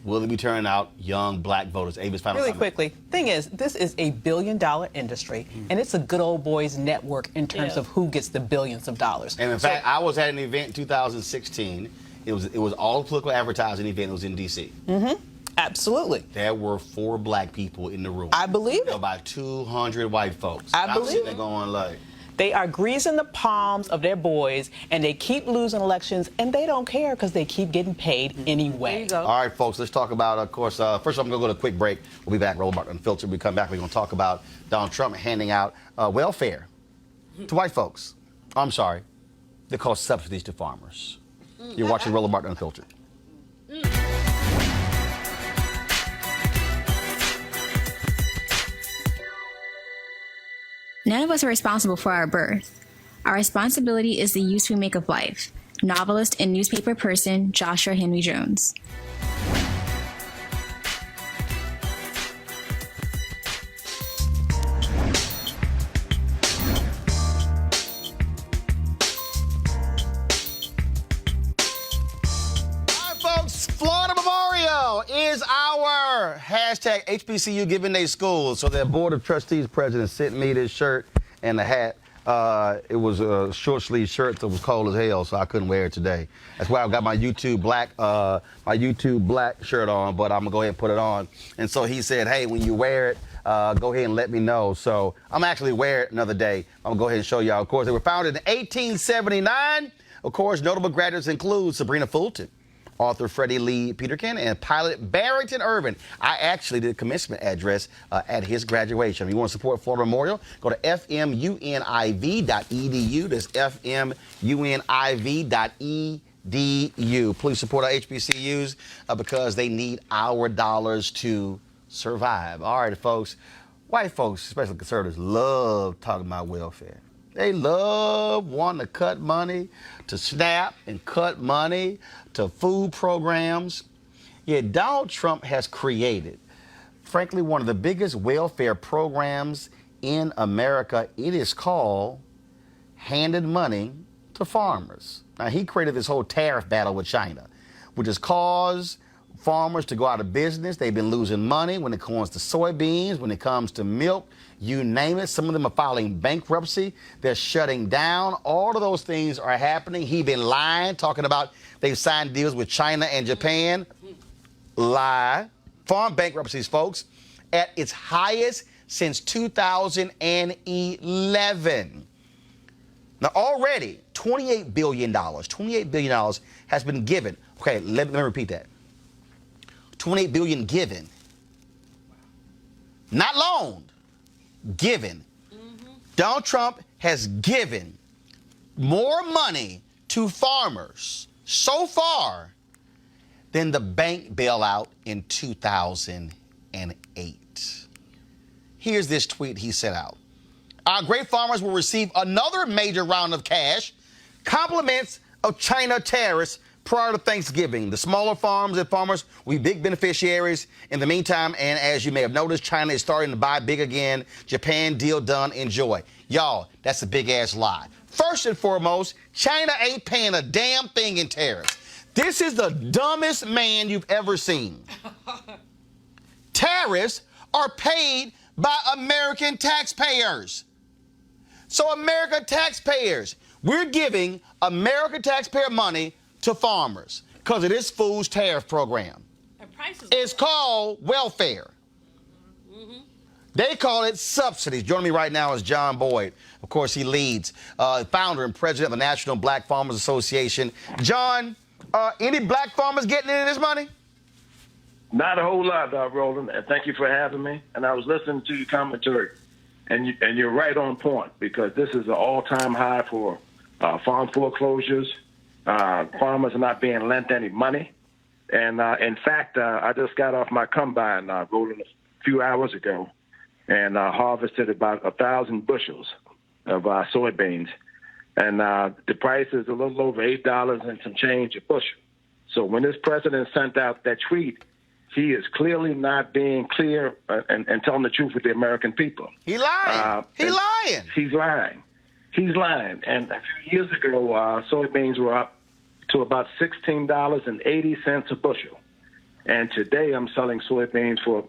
S1: Will they be turning out young black voters? Avis, final
S5: really
S1: comment.
S5: quickly, thing is, this is a billion-dollar industry, and it's a good old boys network in terms of who gets the billions of dollars.
S1: And in fact, I was at an event in 2016. It was all a political advertising event. It was in D.C.
S5: Absolutely.
S1: There were 4 black people in the room.
S5: I believe it.
S1: About 200 white folks.
S5: I believe it.
S1: They're going like.
S5: They are greasing the palms of their boys, and they keep losing elections, and they don't care because they keep getting paid anyway.
S6: There you go.
S1: All right, folks, let's talk about, of course, first I'm going to go to a quick break. We'll be back, Roland Unfiltered. When we come back, we're going to talk about Donald Trump handing out welfare to white folks. I'm sorry. They call subsidies to farmers. You're watching Roland Martin Unfiltered.
S14: None of us are responsible for our birth. Our responsibility is the use we make of life. Novelist and newspaper person Joshua Henry Jones.
S1: more hashtag HBCU giving their schools. So their board of trustees president sent me this shirt and a hat. It was a short sleeve shirt that was cold as hell, so I couldn't wear it today. That's why I got my YouTube black shirt on, but I'm gonna go ahead and put it on. And so he said, hey, when you wear it, go ahead and let me know. So I'm actually wear it another day. I'm gonna go ahead and show y'all. Of course, they were founded in 1879. Of course, notable graduates include Sabrina Fulton, author Freddie Lee Peterkin, and pilot Barrington Irvin. I actually did a commencement address at his graduation. If you want to support Florida Memorial, go to fmuniv.edu. That's fmuniv.edu. Please support our HBCUs because they need our dollars to survive. All right, folks. White folks, especially conservatives, love talking about welfare. They love wanting to cut money to SNAP and cut money to food programs. Yet Donald Trump has created, frankly, one of the biggest welfare programs in America. It is called handed money to farmers. Now, he created this whole tariff battle with China, which has caused farmers to go out of business. They've been losing money when it comes to soybeans, when it comes to milk, you name it. Some of them are filing bankruptcy. They're shutting down. All of those things are happening. He's been lying, talking about they've signed deals with China and Japan. Lie. Farm bankruptcies, folks, at its highest since 2011. Now, already, $28 billion has been given. Okay, let me repeat that. $28 billion given. Not loaned. Given. Donald Trump has given more money to farmers so far than the bank bailout in 2008. Here's this tweet he sent out. Our great farmers will receive another major round of cash, compliments of China tariffs prior to Thanksgiving. The smaller farms and farmers will be big beneficiaries in the meantime. And as you may have noticed, China is starting to buy big again. Japan deal done. Enjoy. Y'all, that's a big ass lie. First and foremost, China ain't paying a damn thing in tariffs. This is the dumbest man you've ever seen. Tariffs are paid by American taxpayers. So American taxpayers, we're giving American taxpayer money to farmers because of this fool's tariff program. It's called welfare. They call it subsidies. Joining me right now is John Boyd. Of course, he leads, founder and president of the National Black Farmers Association. John, any black farmers getting any of this money?
S13: Not a whole lot, Roland, and thank you for having me. And I was listening to your commentary, and you're right on point because this is an all-time high for farm foreclosures. Farmers are not being lent any money. And in fact, I just got off my combine, Roland, a few hours ago, and harvested about 1,000 bushels of soybeans. And the price is a little over $8 and some change a bushel. So when this president sent out that tweet, he is clearly not being clear and telling the truth with the American people.
S1: He lying. He's lying.
S13: He's lying. He's lying. And a few years ago, soybeans were up to about $16.80 a bushel. And today I'm selling soybeans for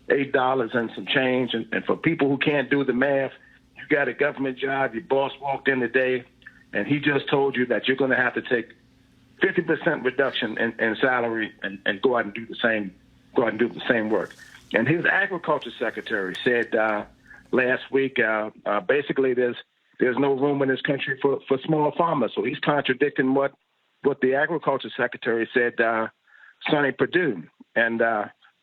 S13: $8 and some change. And for people who can't do the math, you got a government job, your boss walked in today, and he just told you that you're going to have to take 50% reduction in salary and go out and do the same work. And his agriculture secretary said last week, basically there's no room in this country for small farmers. So he's contradicting what the agriculture secretary said, Sonny Perdue. And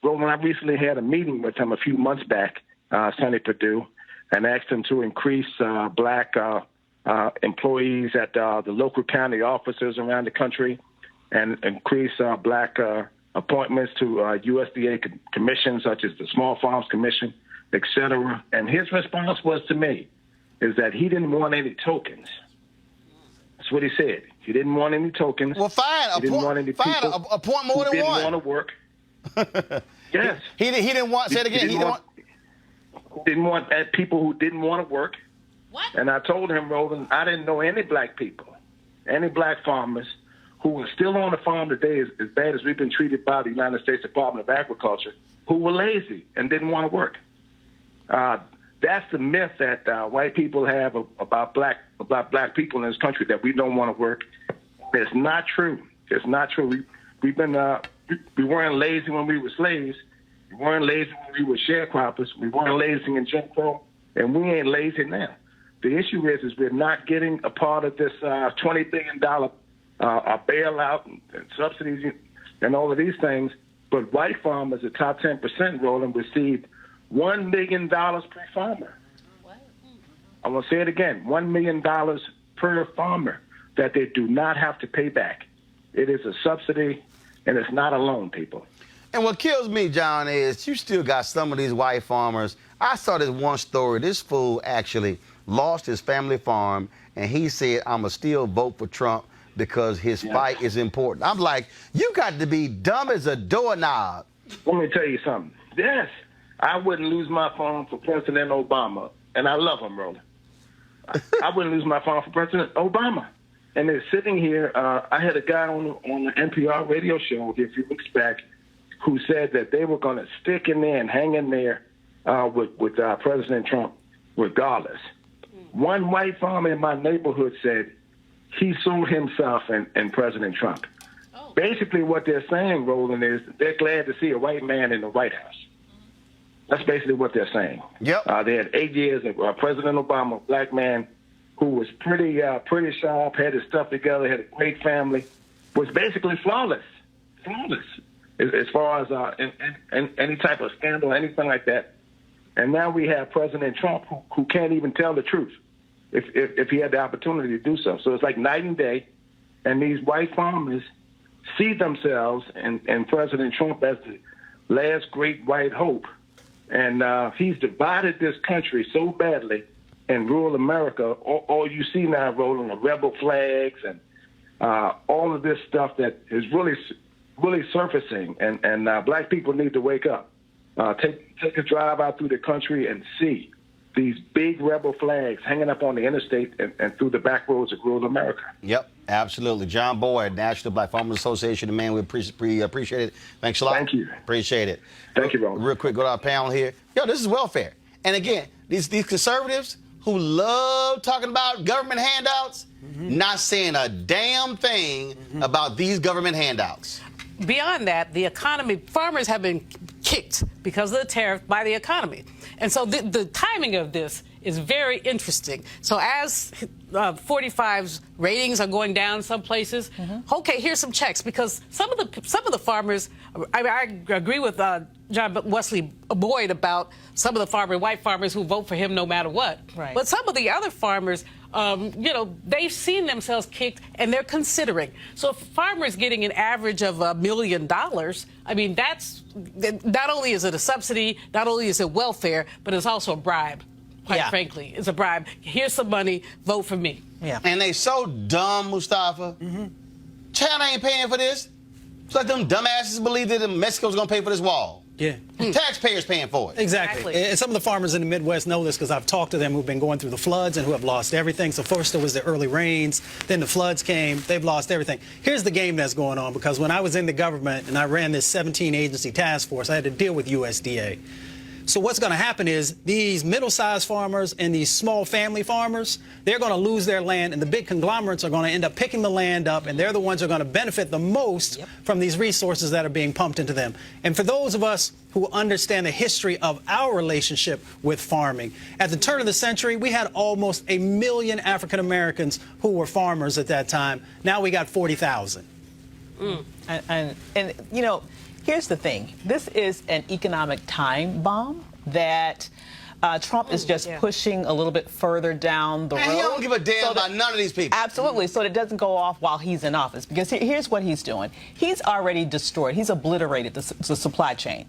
S13: Roland, I recently had a meeting with him a few months back, Sonny Perdue, and asked him to increase black employees at the local county offices around the country and increase black appointments to USDA commissions such as the Small Farms Commission, et cetera. And his response was to me is that he didn't want any tokens. That's what he said. He didn't want any tokens.
S1: Well, fine.
S13: He didn't want any people
S1: appoint more than
S13: who
S1: one.
S13: didn't want to work. Yes.
S1: He didn't want. Say it again. He
S13: didn't want people who didn't want to work.
S6: What?
S13: And I told him, Roland, I didn't know any black people, any black farmers who are still on the farm today as bad as we've been treated by the United States Department of Agriculture, who were lazy and didn't want to work. That's the myth that white people have about black people in this country, that we don't want to work. It's not true. It's not true. We weren't lazy when we were slaves. We weren't lazy when we were sharecroppers. We weren't lazy in Jim Crow, and we ain't lazy now. The issue is we're not getting a part of this $20 billion bailout and subsidies and all of these things. But white farmers, the top 10%, Roland, received $1 million per farmer. What? I'm going to say it again, $1 million per farmer that they do not have to pay back. It is a subsidy, and it's not a loan, people.
S1: And what kills me, John, is you still got some of these white farmers. I saw this one story. This fool actually lost his family farm, and he said, I'm going to still vote for Trump because his fight is important. I'm like, you got to be dumb as a doorknob.
S13: Let me tell you something. Yes, I wouldn't lose my farm for President Obama, and I love him, Roland. I wouldn't lose my farm for President Obama. And they're sitting here. I had a guy on the NPR radio show a few weeks back who said that they were going to stick in there and hang in there with President Trump regardless. One white farmer in my neighborhood said he sold himself in President Trump. Oh. Basically what they're saying, Roland, is they're glad to see a white man in the White House. That's basically what they're saying. Yep. They had 8 years of President Obama, a black man who was pretty sharp, had his stuff together, had a great family, was basically flawless as far as any type of scandal, anything like that. And now we have President Trump who can't even tell the truth if he had the opportunity to do so. So it's like night and day, and these white farmers see themselves in President Trump as the last great white hope. And he's divided this country so badly in rural America. All you see now, Roland, are rebel flags and all of this stuff that is really surfacing. And black people need to wake up. Take a drive out through the country and see these big rebel flags hanging up on the interstate and through the back roads of rural America.
S1: Yep, absolutely. John Boyd, National Black Farmers Association, man, we appreciate it. Thanks a lot.
S13: Thank you.
S1: Appreciate it.
S13: Thank you, Roland.
S1: Real quick, go to our panel here. Yo, this is welfare. And again, these conservatives who love talking about government handouts, not saying a damn thing about these government handouts.
S6: Beyond that, the economy, farmers have been kicked because of the tariff by the economy. And so the timing of this is very interesting. So as 45's ratings are going down some places, okay, here's some checks, because some of the farmers, I agree with John Wesley Boyd about some of the white farmers who vote for him no matter what. Right. But some of the other farmers, they've seen themselves kicked and they're considering. So if farmers getting an average of $1 million, I mean, that's not only is it a subsidy, not only is it welfare, but it's also a bribe. Quite frankly, it's a bribe. Here's some money, vote for me.
S1: Yeah. And they so dumb, Mustafa. China ain't paying for this. It's like them dumbasses believe that Mexico's going to pay for this wall.
S7: Yeah.
S1: Taxpayers paying for it.
S7: Exactly. And some of the farmers in the Midwest know this because I've talked to them who've been going through the floods and who have lost everything. So first there was the early rains, then the floods came, they've lost everything. Here's the game that's going on, because when I was in the government and I ran this 17-agency task force, I had to deal with USDA. So what's going to happen is these middle-sized farmers and these small family farmers, they're going to lose their land, and the big conglomerates are going to end up picking the land up, and they're the ones who are going to benefit the most from these resources that are being pumped into them. And for those of us who understand the history of our relationship with farming, at the turn of the century, we had almost 1 million African Americans who were farmers at that time. Now we got 40,000.
S5: And you know, here's the thing. This is an economic time bomb that Trump is just pushing a little bit further down the road.
S1: He don't give a damn about none of these people.
S5: Absolutely. So that it doesn't go off while he's in office. Because here's what he's doing. He's already destroyed. He's obliterated the supply chain.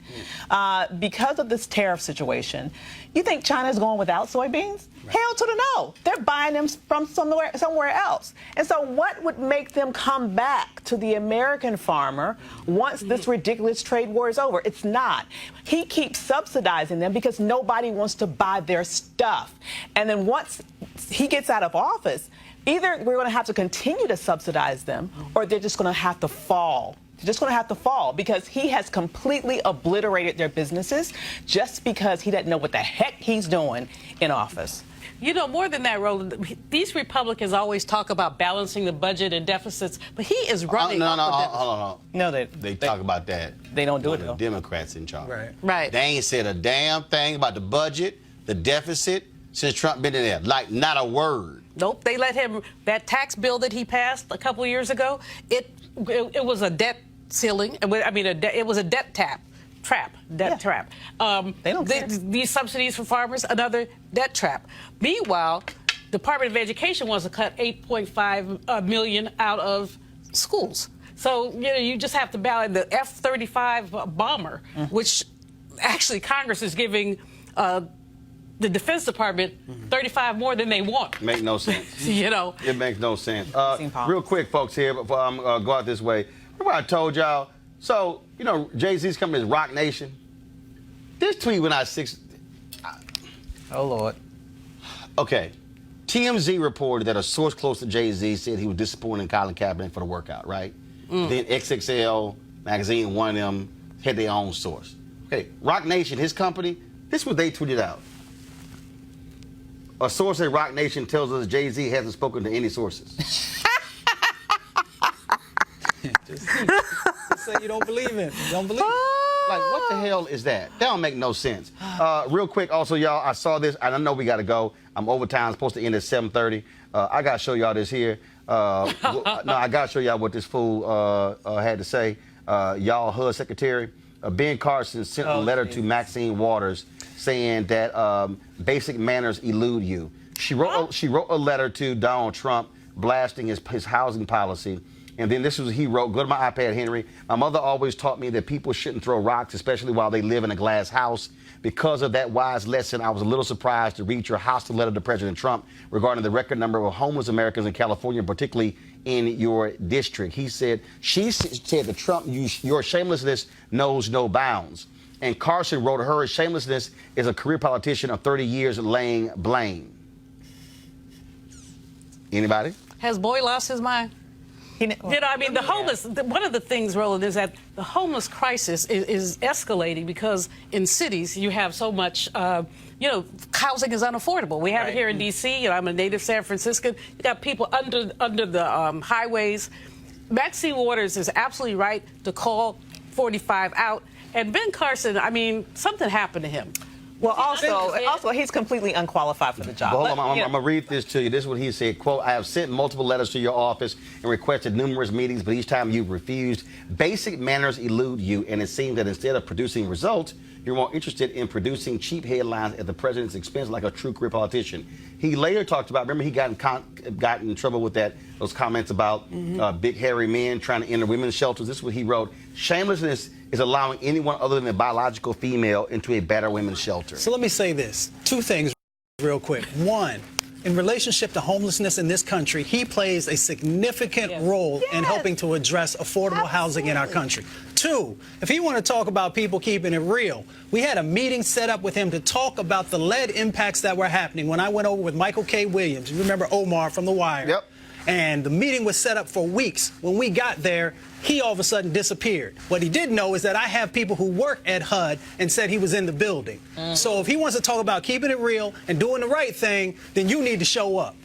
S5: Because of this tariff situation, you think China's going without soybeans? Right. Hell to the no. They're buying them from somewhere else. And so what would make them come back to the American farmer once this ridiculous trade war is over? It's not. He keeps subsidizing them because nobody wants to buy their stuff. And then once he gets out of office, Either we're going to have to continue to subsidize them, or they're just going to have to fall. They're just going to have to fall because he has completely obliterated their businesses just because he doesn't know what the heck he's doing in office.
S6: You know, more than that, Roland, these Republicans always talk about balancing the budget and deficits, but he is running
S1: No, they talk about that.
S5: They don't do it,
S1: the
S5: though.
S1: Democrats in charge.
S6: Right.
S1: They ain't said a damn thing about the budget, the deficit, since Trump been in there. Like, not a word.
S6: Nope. They let him, that tax bill that he passed a couple of years ago, it was a debt ceiling. I mean, it was a debt trap.
S5: They don't care.
S6: These subsidies for farmers, another debt trap. Meanwhile, Department of Education wants to cut $8.5 million out of schools. So, you know, you just have to balance the F-35 bomber, which actually Congress is giving the Defense Department 35 more than they want.
S1: Make no sense.
S6: You know.
S1: It makes no sense. Real quick, folks, here, before I'm go out this way. Remember I told y'all, so, you know, Jay-Z's company is Rock Nation. This tweet went out
S5: Oh, Lord.
S1: Okay. TMZ reported that a source close to Jay-Z said he was disappointed in Colin Kaepernick for the workout, right? Then XXL magazine, one of them, had their own source. Okay, Rock Nation, his company, this is what they tweeted out. A source at Rock Nation tells us Jay-Z hasn't spoken to any sources.
S7: Just say you don't believe it. You don't believe it.
S1: Like, what the hell is that? That don't make no sense. Real quick, also, y'all, I saw this, and I know we got to go. I'm overtime, supposed to end at 7:30. I got to show y'all this here. No, I got to show y'all what this fool had to say. Y'all HUD Secretary, Ben Carson sent a letter to Maxine Waters saying that basic manners elude you. She wrote a letter to Donald Trump blasting his housing policy. And then this was he wrote, go to my iPad, Henry. My mother always taught me that people shouldn't throw rocks, especially while they live in a glass house. Because of that wise lesson, I was a little surprised to read your hostile letter to President Trump regarding the record number of homeless Americans in California, particularly in your district. She said that Trump, your shamelessness knows no bounds. And Carson wrote her, shamelessness is a career politician of 30 years laying blame. Anybody?
S6: Has Boy lost his mind? You know, I mean, the homeless, one of the things, Roland, is that the homeless crisis is escalating because in cities you have so much, you know, housing is unaffordable. We have it here in D.C. You know, I'm a native San Franciscan. You got people under the highways. Maxine Waters is absolutely right to call 45 out. And Ben Carson, I mean, something happened to him.
S5: Well, also, he's completely unqualified for the job.
S1: Hold on, I'm going to read this to you. This is what he said, quote, I have sent multiple letters to your office and requested numerous meetings, but each time you've refused. Basic manners elude you, and it seems that instead of producing results, you're more interested in producing cheap headlines at the president's expense like a true career politician. He later talked about, remember he got in trouble with those comments about big hairy men trying to enter women's shelters. This is what he wrote. Shamelessness is allowing anyone other than a biological female into a better women's shelter.
S7: So let me say this. Two things real quick. One, in relationship to homelessness in this country, he plays a significant role in helping to address affordable housing in our country. Two, if he want to talk about people keeping it real, we had a meeting set up with him to talk about the lead impacts that were happening. When I went over with Michael K. Williams, you remember Omar from The Wire? Yep. And the meeting was set up for weeks. When we got there, he all of a sudden disappeared. What he didn't know is that I have people who work at HUD and said he was in the building. So if he wants to talk about keeping it real and doing the right thing, then you need to show up.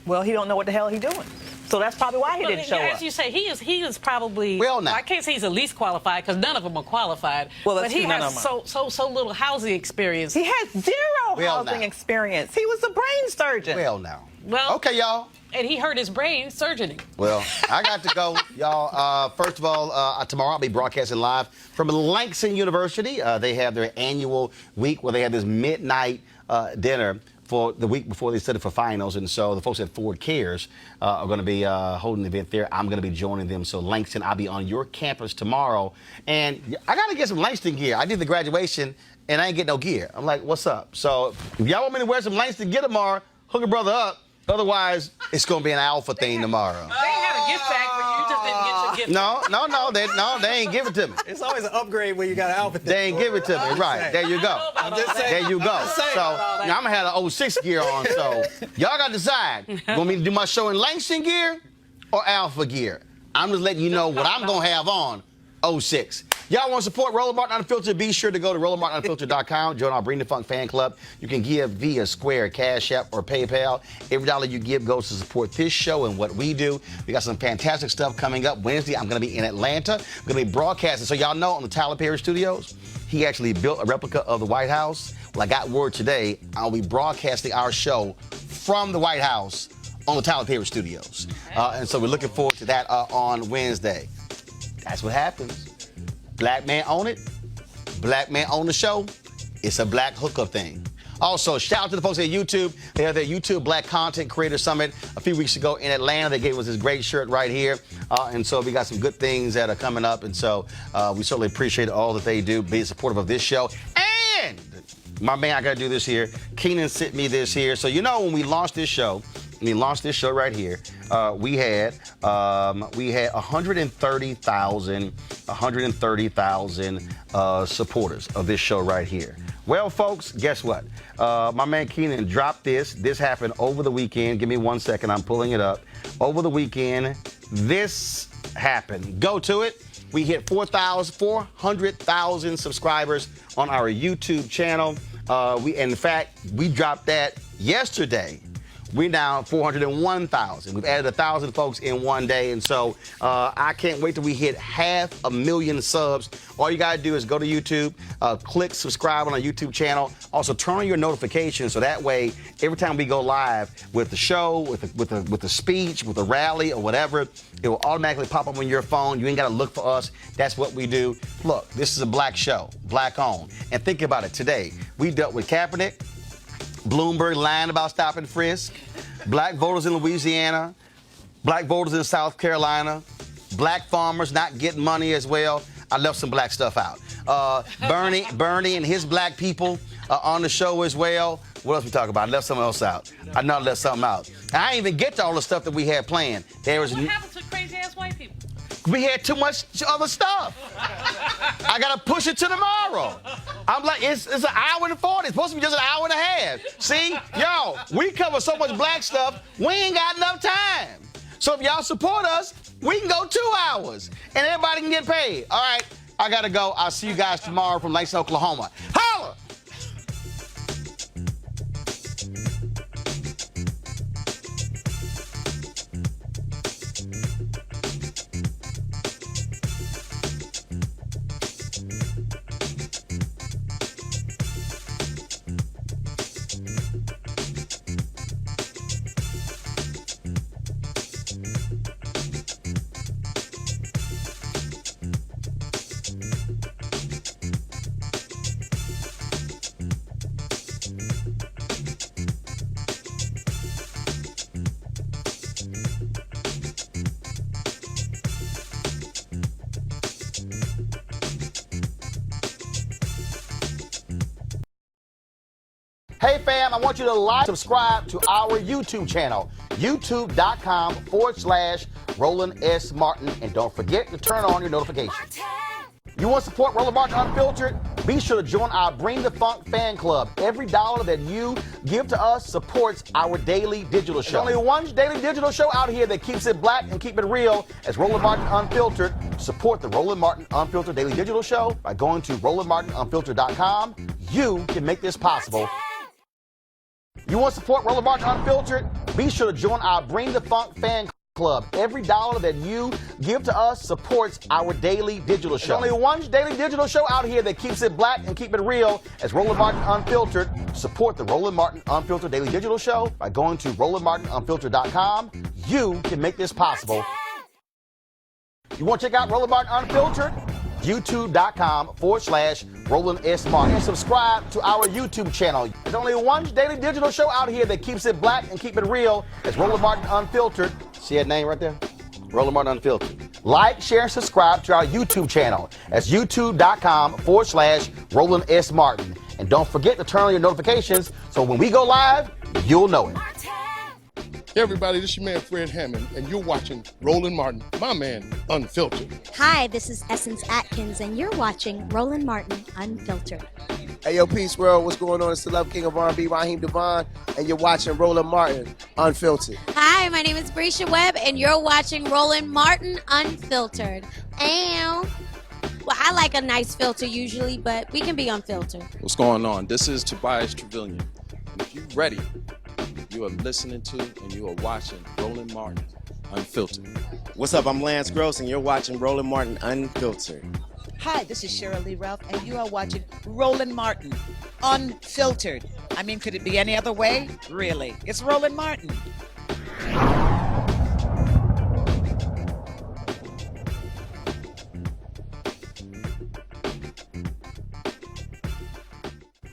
S5: Well, he don't know what the hell he's doing. So that's probably why he didn't show up.
S6: As you say, he is probably.
S1: Well, now.
S6: I can't say he's the least qualified because none of them are qualified.
S5: Well,
S6: but he has so little housing experience.
S5: He has zero housing experience. He was a brain surgeon.
S1: Well, now.
S6: Well,
S1: okay, y'all.
S6: And he hurt his brain surgeoning.
S1: Well, I got to go, y'all. First of all, tomorrow I'll be broadcasting live from Langston University. They have their annual week where they have this midnight dinner for the week before they study for finals. And so the folks at Ford Cares are going to be holding an event there. I'm going to be joining them. So Langston, I'll be on your campus tomorrow. And I got to get some Langston gear. I did the graduation and I ain't get no gear. I'm like, what's up? So if y'all want me to wear some Langston gear tomorrow, hook a brother up. Otherwise, it's going to be an alpha thing tomorrow.
S6: They had a gift bag for you. You just didn't get your
S1: No, they ain't give it to me.
S7: It's always an upgrade when you got an outfit.
S1: They ain't give it to me. Right. There you go.
S7: I'm just saying.
S1: There you go. So now I'm going to have an 06 gear on. So y'all got to decide. You want me to do my show in Langston gear or Alpha gear? I'm just letting you know what I'm going to have on 06. Y'all want to support Roland Martin Unfiltered? Be sure to go to RolandMartinUnfiltered.com. Join our Bring the Funk fan club. You can give via Square, Cash App, or PayPal. Every dollar you give goes to support this show and what we do. We got some fantastic stuff coming up. Wednesday, I'm going to be in Atlanta. I'm going to be broadcasting. So y'all know on the Tyler Perry Studios, he actually built a replica of the White House. Well, I got word today I'll be broadcasting our show from the White House on the Tyler Perry Studios. And so we're looking forward to that on Wednesday. That's what happens. Black man own it. Black man own the show. It's a black hookup thing. Also, shout out to the folks at YouTube. They had their YouTube Black Content Creator Summit a few weeks ago in Atlanta. They gave us this great shirt right here. And so we got some good things that are coming up. And so we certainly appreciate all that they do, being supportive of this show. And my man, I got to do this here. Keenan sent me this here. So, you know, when we launched this show right here, we had 130,000 supporters of this show right here. Well, folks, guess what? My man Keenan dropped this. This happened over the weekend. Give me 1 second. I'm pulling it up. Over the weekend, this happened. Go to it. We hit 400,000 subscribers on our YouTube channel. In fact, we dropped that yesterday. We're now 401,000. We've added 1,000 folks in one day. And so I can't wait till we hit 500,000 subs. All you got to do is go to YouTube, click subscribe on our YouTube channel. Also, turn on your notifications so that way, every time we go live with the show, with the speech, with the rally or whatever, it will automatically pop up on your phone. You ain't got to look for us. That's what we do. Look, this is a black show, black owned. And think about it. Today, we dealt with Kaepernick, Bloomberg lying about Stop and Frisk, black voters in Louisiana, black voters in South Carolina, black farmers not getting money as well. I left some black stuff out. Bernie and his black people on the show as well. What else we talk about? I left something else out. I know I left something out. And I didn't even get to all the stuff that we had planned.
S6: What happened to crazy-ass white people?
S1: We had too much other stuff. I got to push it to tomorrow. I'm like, it's an hour and 40. It's supposed to be just an hour and a half. See, y'all, we cover so much black stuff, we ain't got enough time. So if y'all support us, we can go 2 hours and everybody can get paid. All right, I got to go. I'll see you guys tomorrow from Langston, Oklahoma. Holla! Hey fam, I want you to like, subscribe to our YouTube channel, youtube.com/Roland S. Martin, and don't forget to turn on your notifications. You want to support Roland Martin Unfiltered? Be sure to join our Bring the Funk fan club. Every dollar that you give to us supports our daily digital show. There's only one daily digital show out here that keeps it black and keep it real. As Roland Martin Unfiltered. Support the Roland Martin Unfiltered daily digital show by going to RolandMartinUnfiltered.com. You can make this possible. You want to support Roland Martin Unfiltered? Be sure to join our Bring the Funk fan club. Every dollar that you give to us supports our daily digital show. There's only one daily digital show out here that keeps it black and keep it real. As Roland Martin Unfiltered. Support the Roland Martin Unfiltered daily digital show by going to RolandMartinUnfiltered.com. You can make this possible. You want to check out Roland Martin Unfiltered? youtube.com/Roland S. Martin. And subscribe to our YouTube channel. There's only one daily digital show out here that keeps it black and keep it real. It's Roland Martin Unfiltered. See that name right there? Roland Martin Unfiltered. Like, share, and subscribe to our YouTube channel. That's youtube.com/Roland S. Martin. And don't forget to turn on your notifications so when we go live, you'll know it.
S15: Hey everybody, this is your man Fred Hammond, and you're watching Roland Martin, my man, Unfiltered.
S16: Hi, this is Essence Atkins, and you're watching Roland Martin Unfiltered.
S17: Hey, yo, Peace World, what's going on? It's the Love King of R&B, Raheem Devon, and you're watching Roland Martin Unfiltered.
S16: Hi, my name is Brescia Webb, and you're watching Roland Martin Unfiltered. Ow. Well, I like a nice filter usually, but we can be unfiltered.
S18: What's going on? This is Tobias Trevelyan, and if you're ready, you are listening to and you are watching Roland Martin Unfiltered.
S19: What's up? I'm Lance Gross, and you're watching Roland Martin Unfiltered.
S20: Hi, this is Cheryl Lee Ralph, and you are watching Roland Martin Unfiltered. I mean, could it be any other way? Really? It's Roland Martin.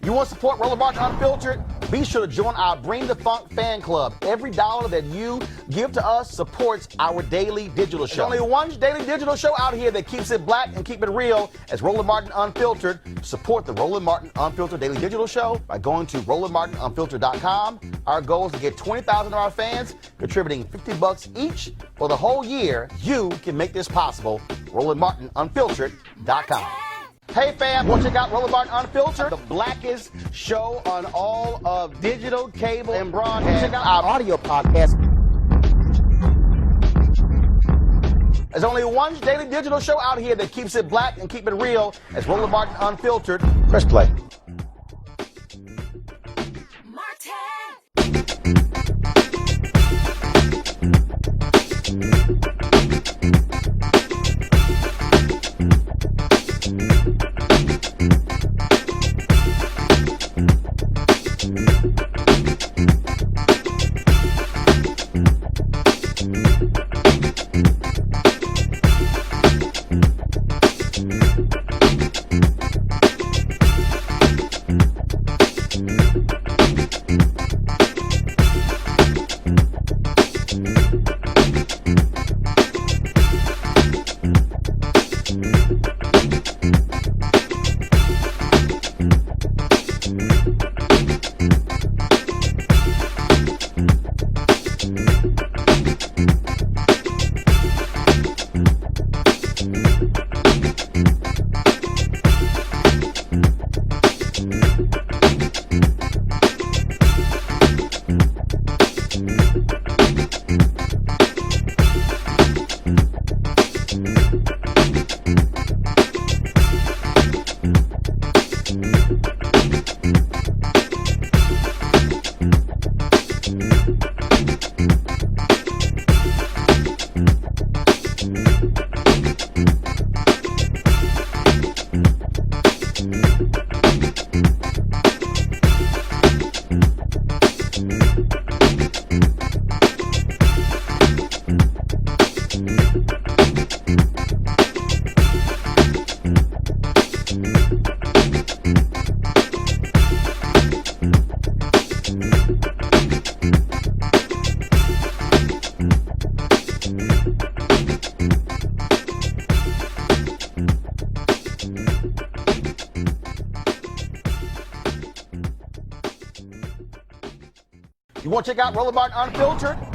S1: You want to support Roland Martin Unfiltered? Be sure to join our Bring the Funk fan club. Every dollar that you give to us supports our daily digital show. There's only one daily digital show out here that keeps it black and keep it real as Roland Martin Unfiltered. Support the Roland Martin Unfiltered daily digital show by going to RolandMartinUnfiltered.com. Our goal is to get 20,000 of our fans contributing $50 each for the whole year. You can make this possible. RolandMartinUnfiltered.com. Hey fam, want to check out Roland Martin Unfiltered, the blackest show on all of digital, cable, and broadcast. Check out our audio podcast. There's only one daily digital show out here that keeps it black and keep it real as Roland Martin Unfiltered. Press play. You want to check out Roland Martin Unfiltered?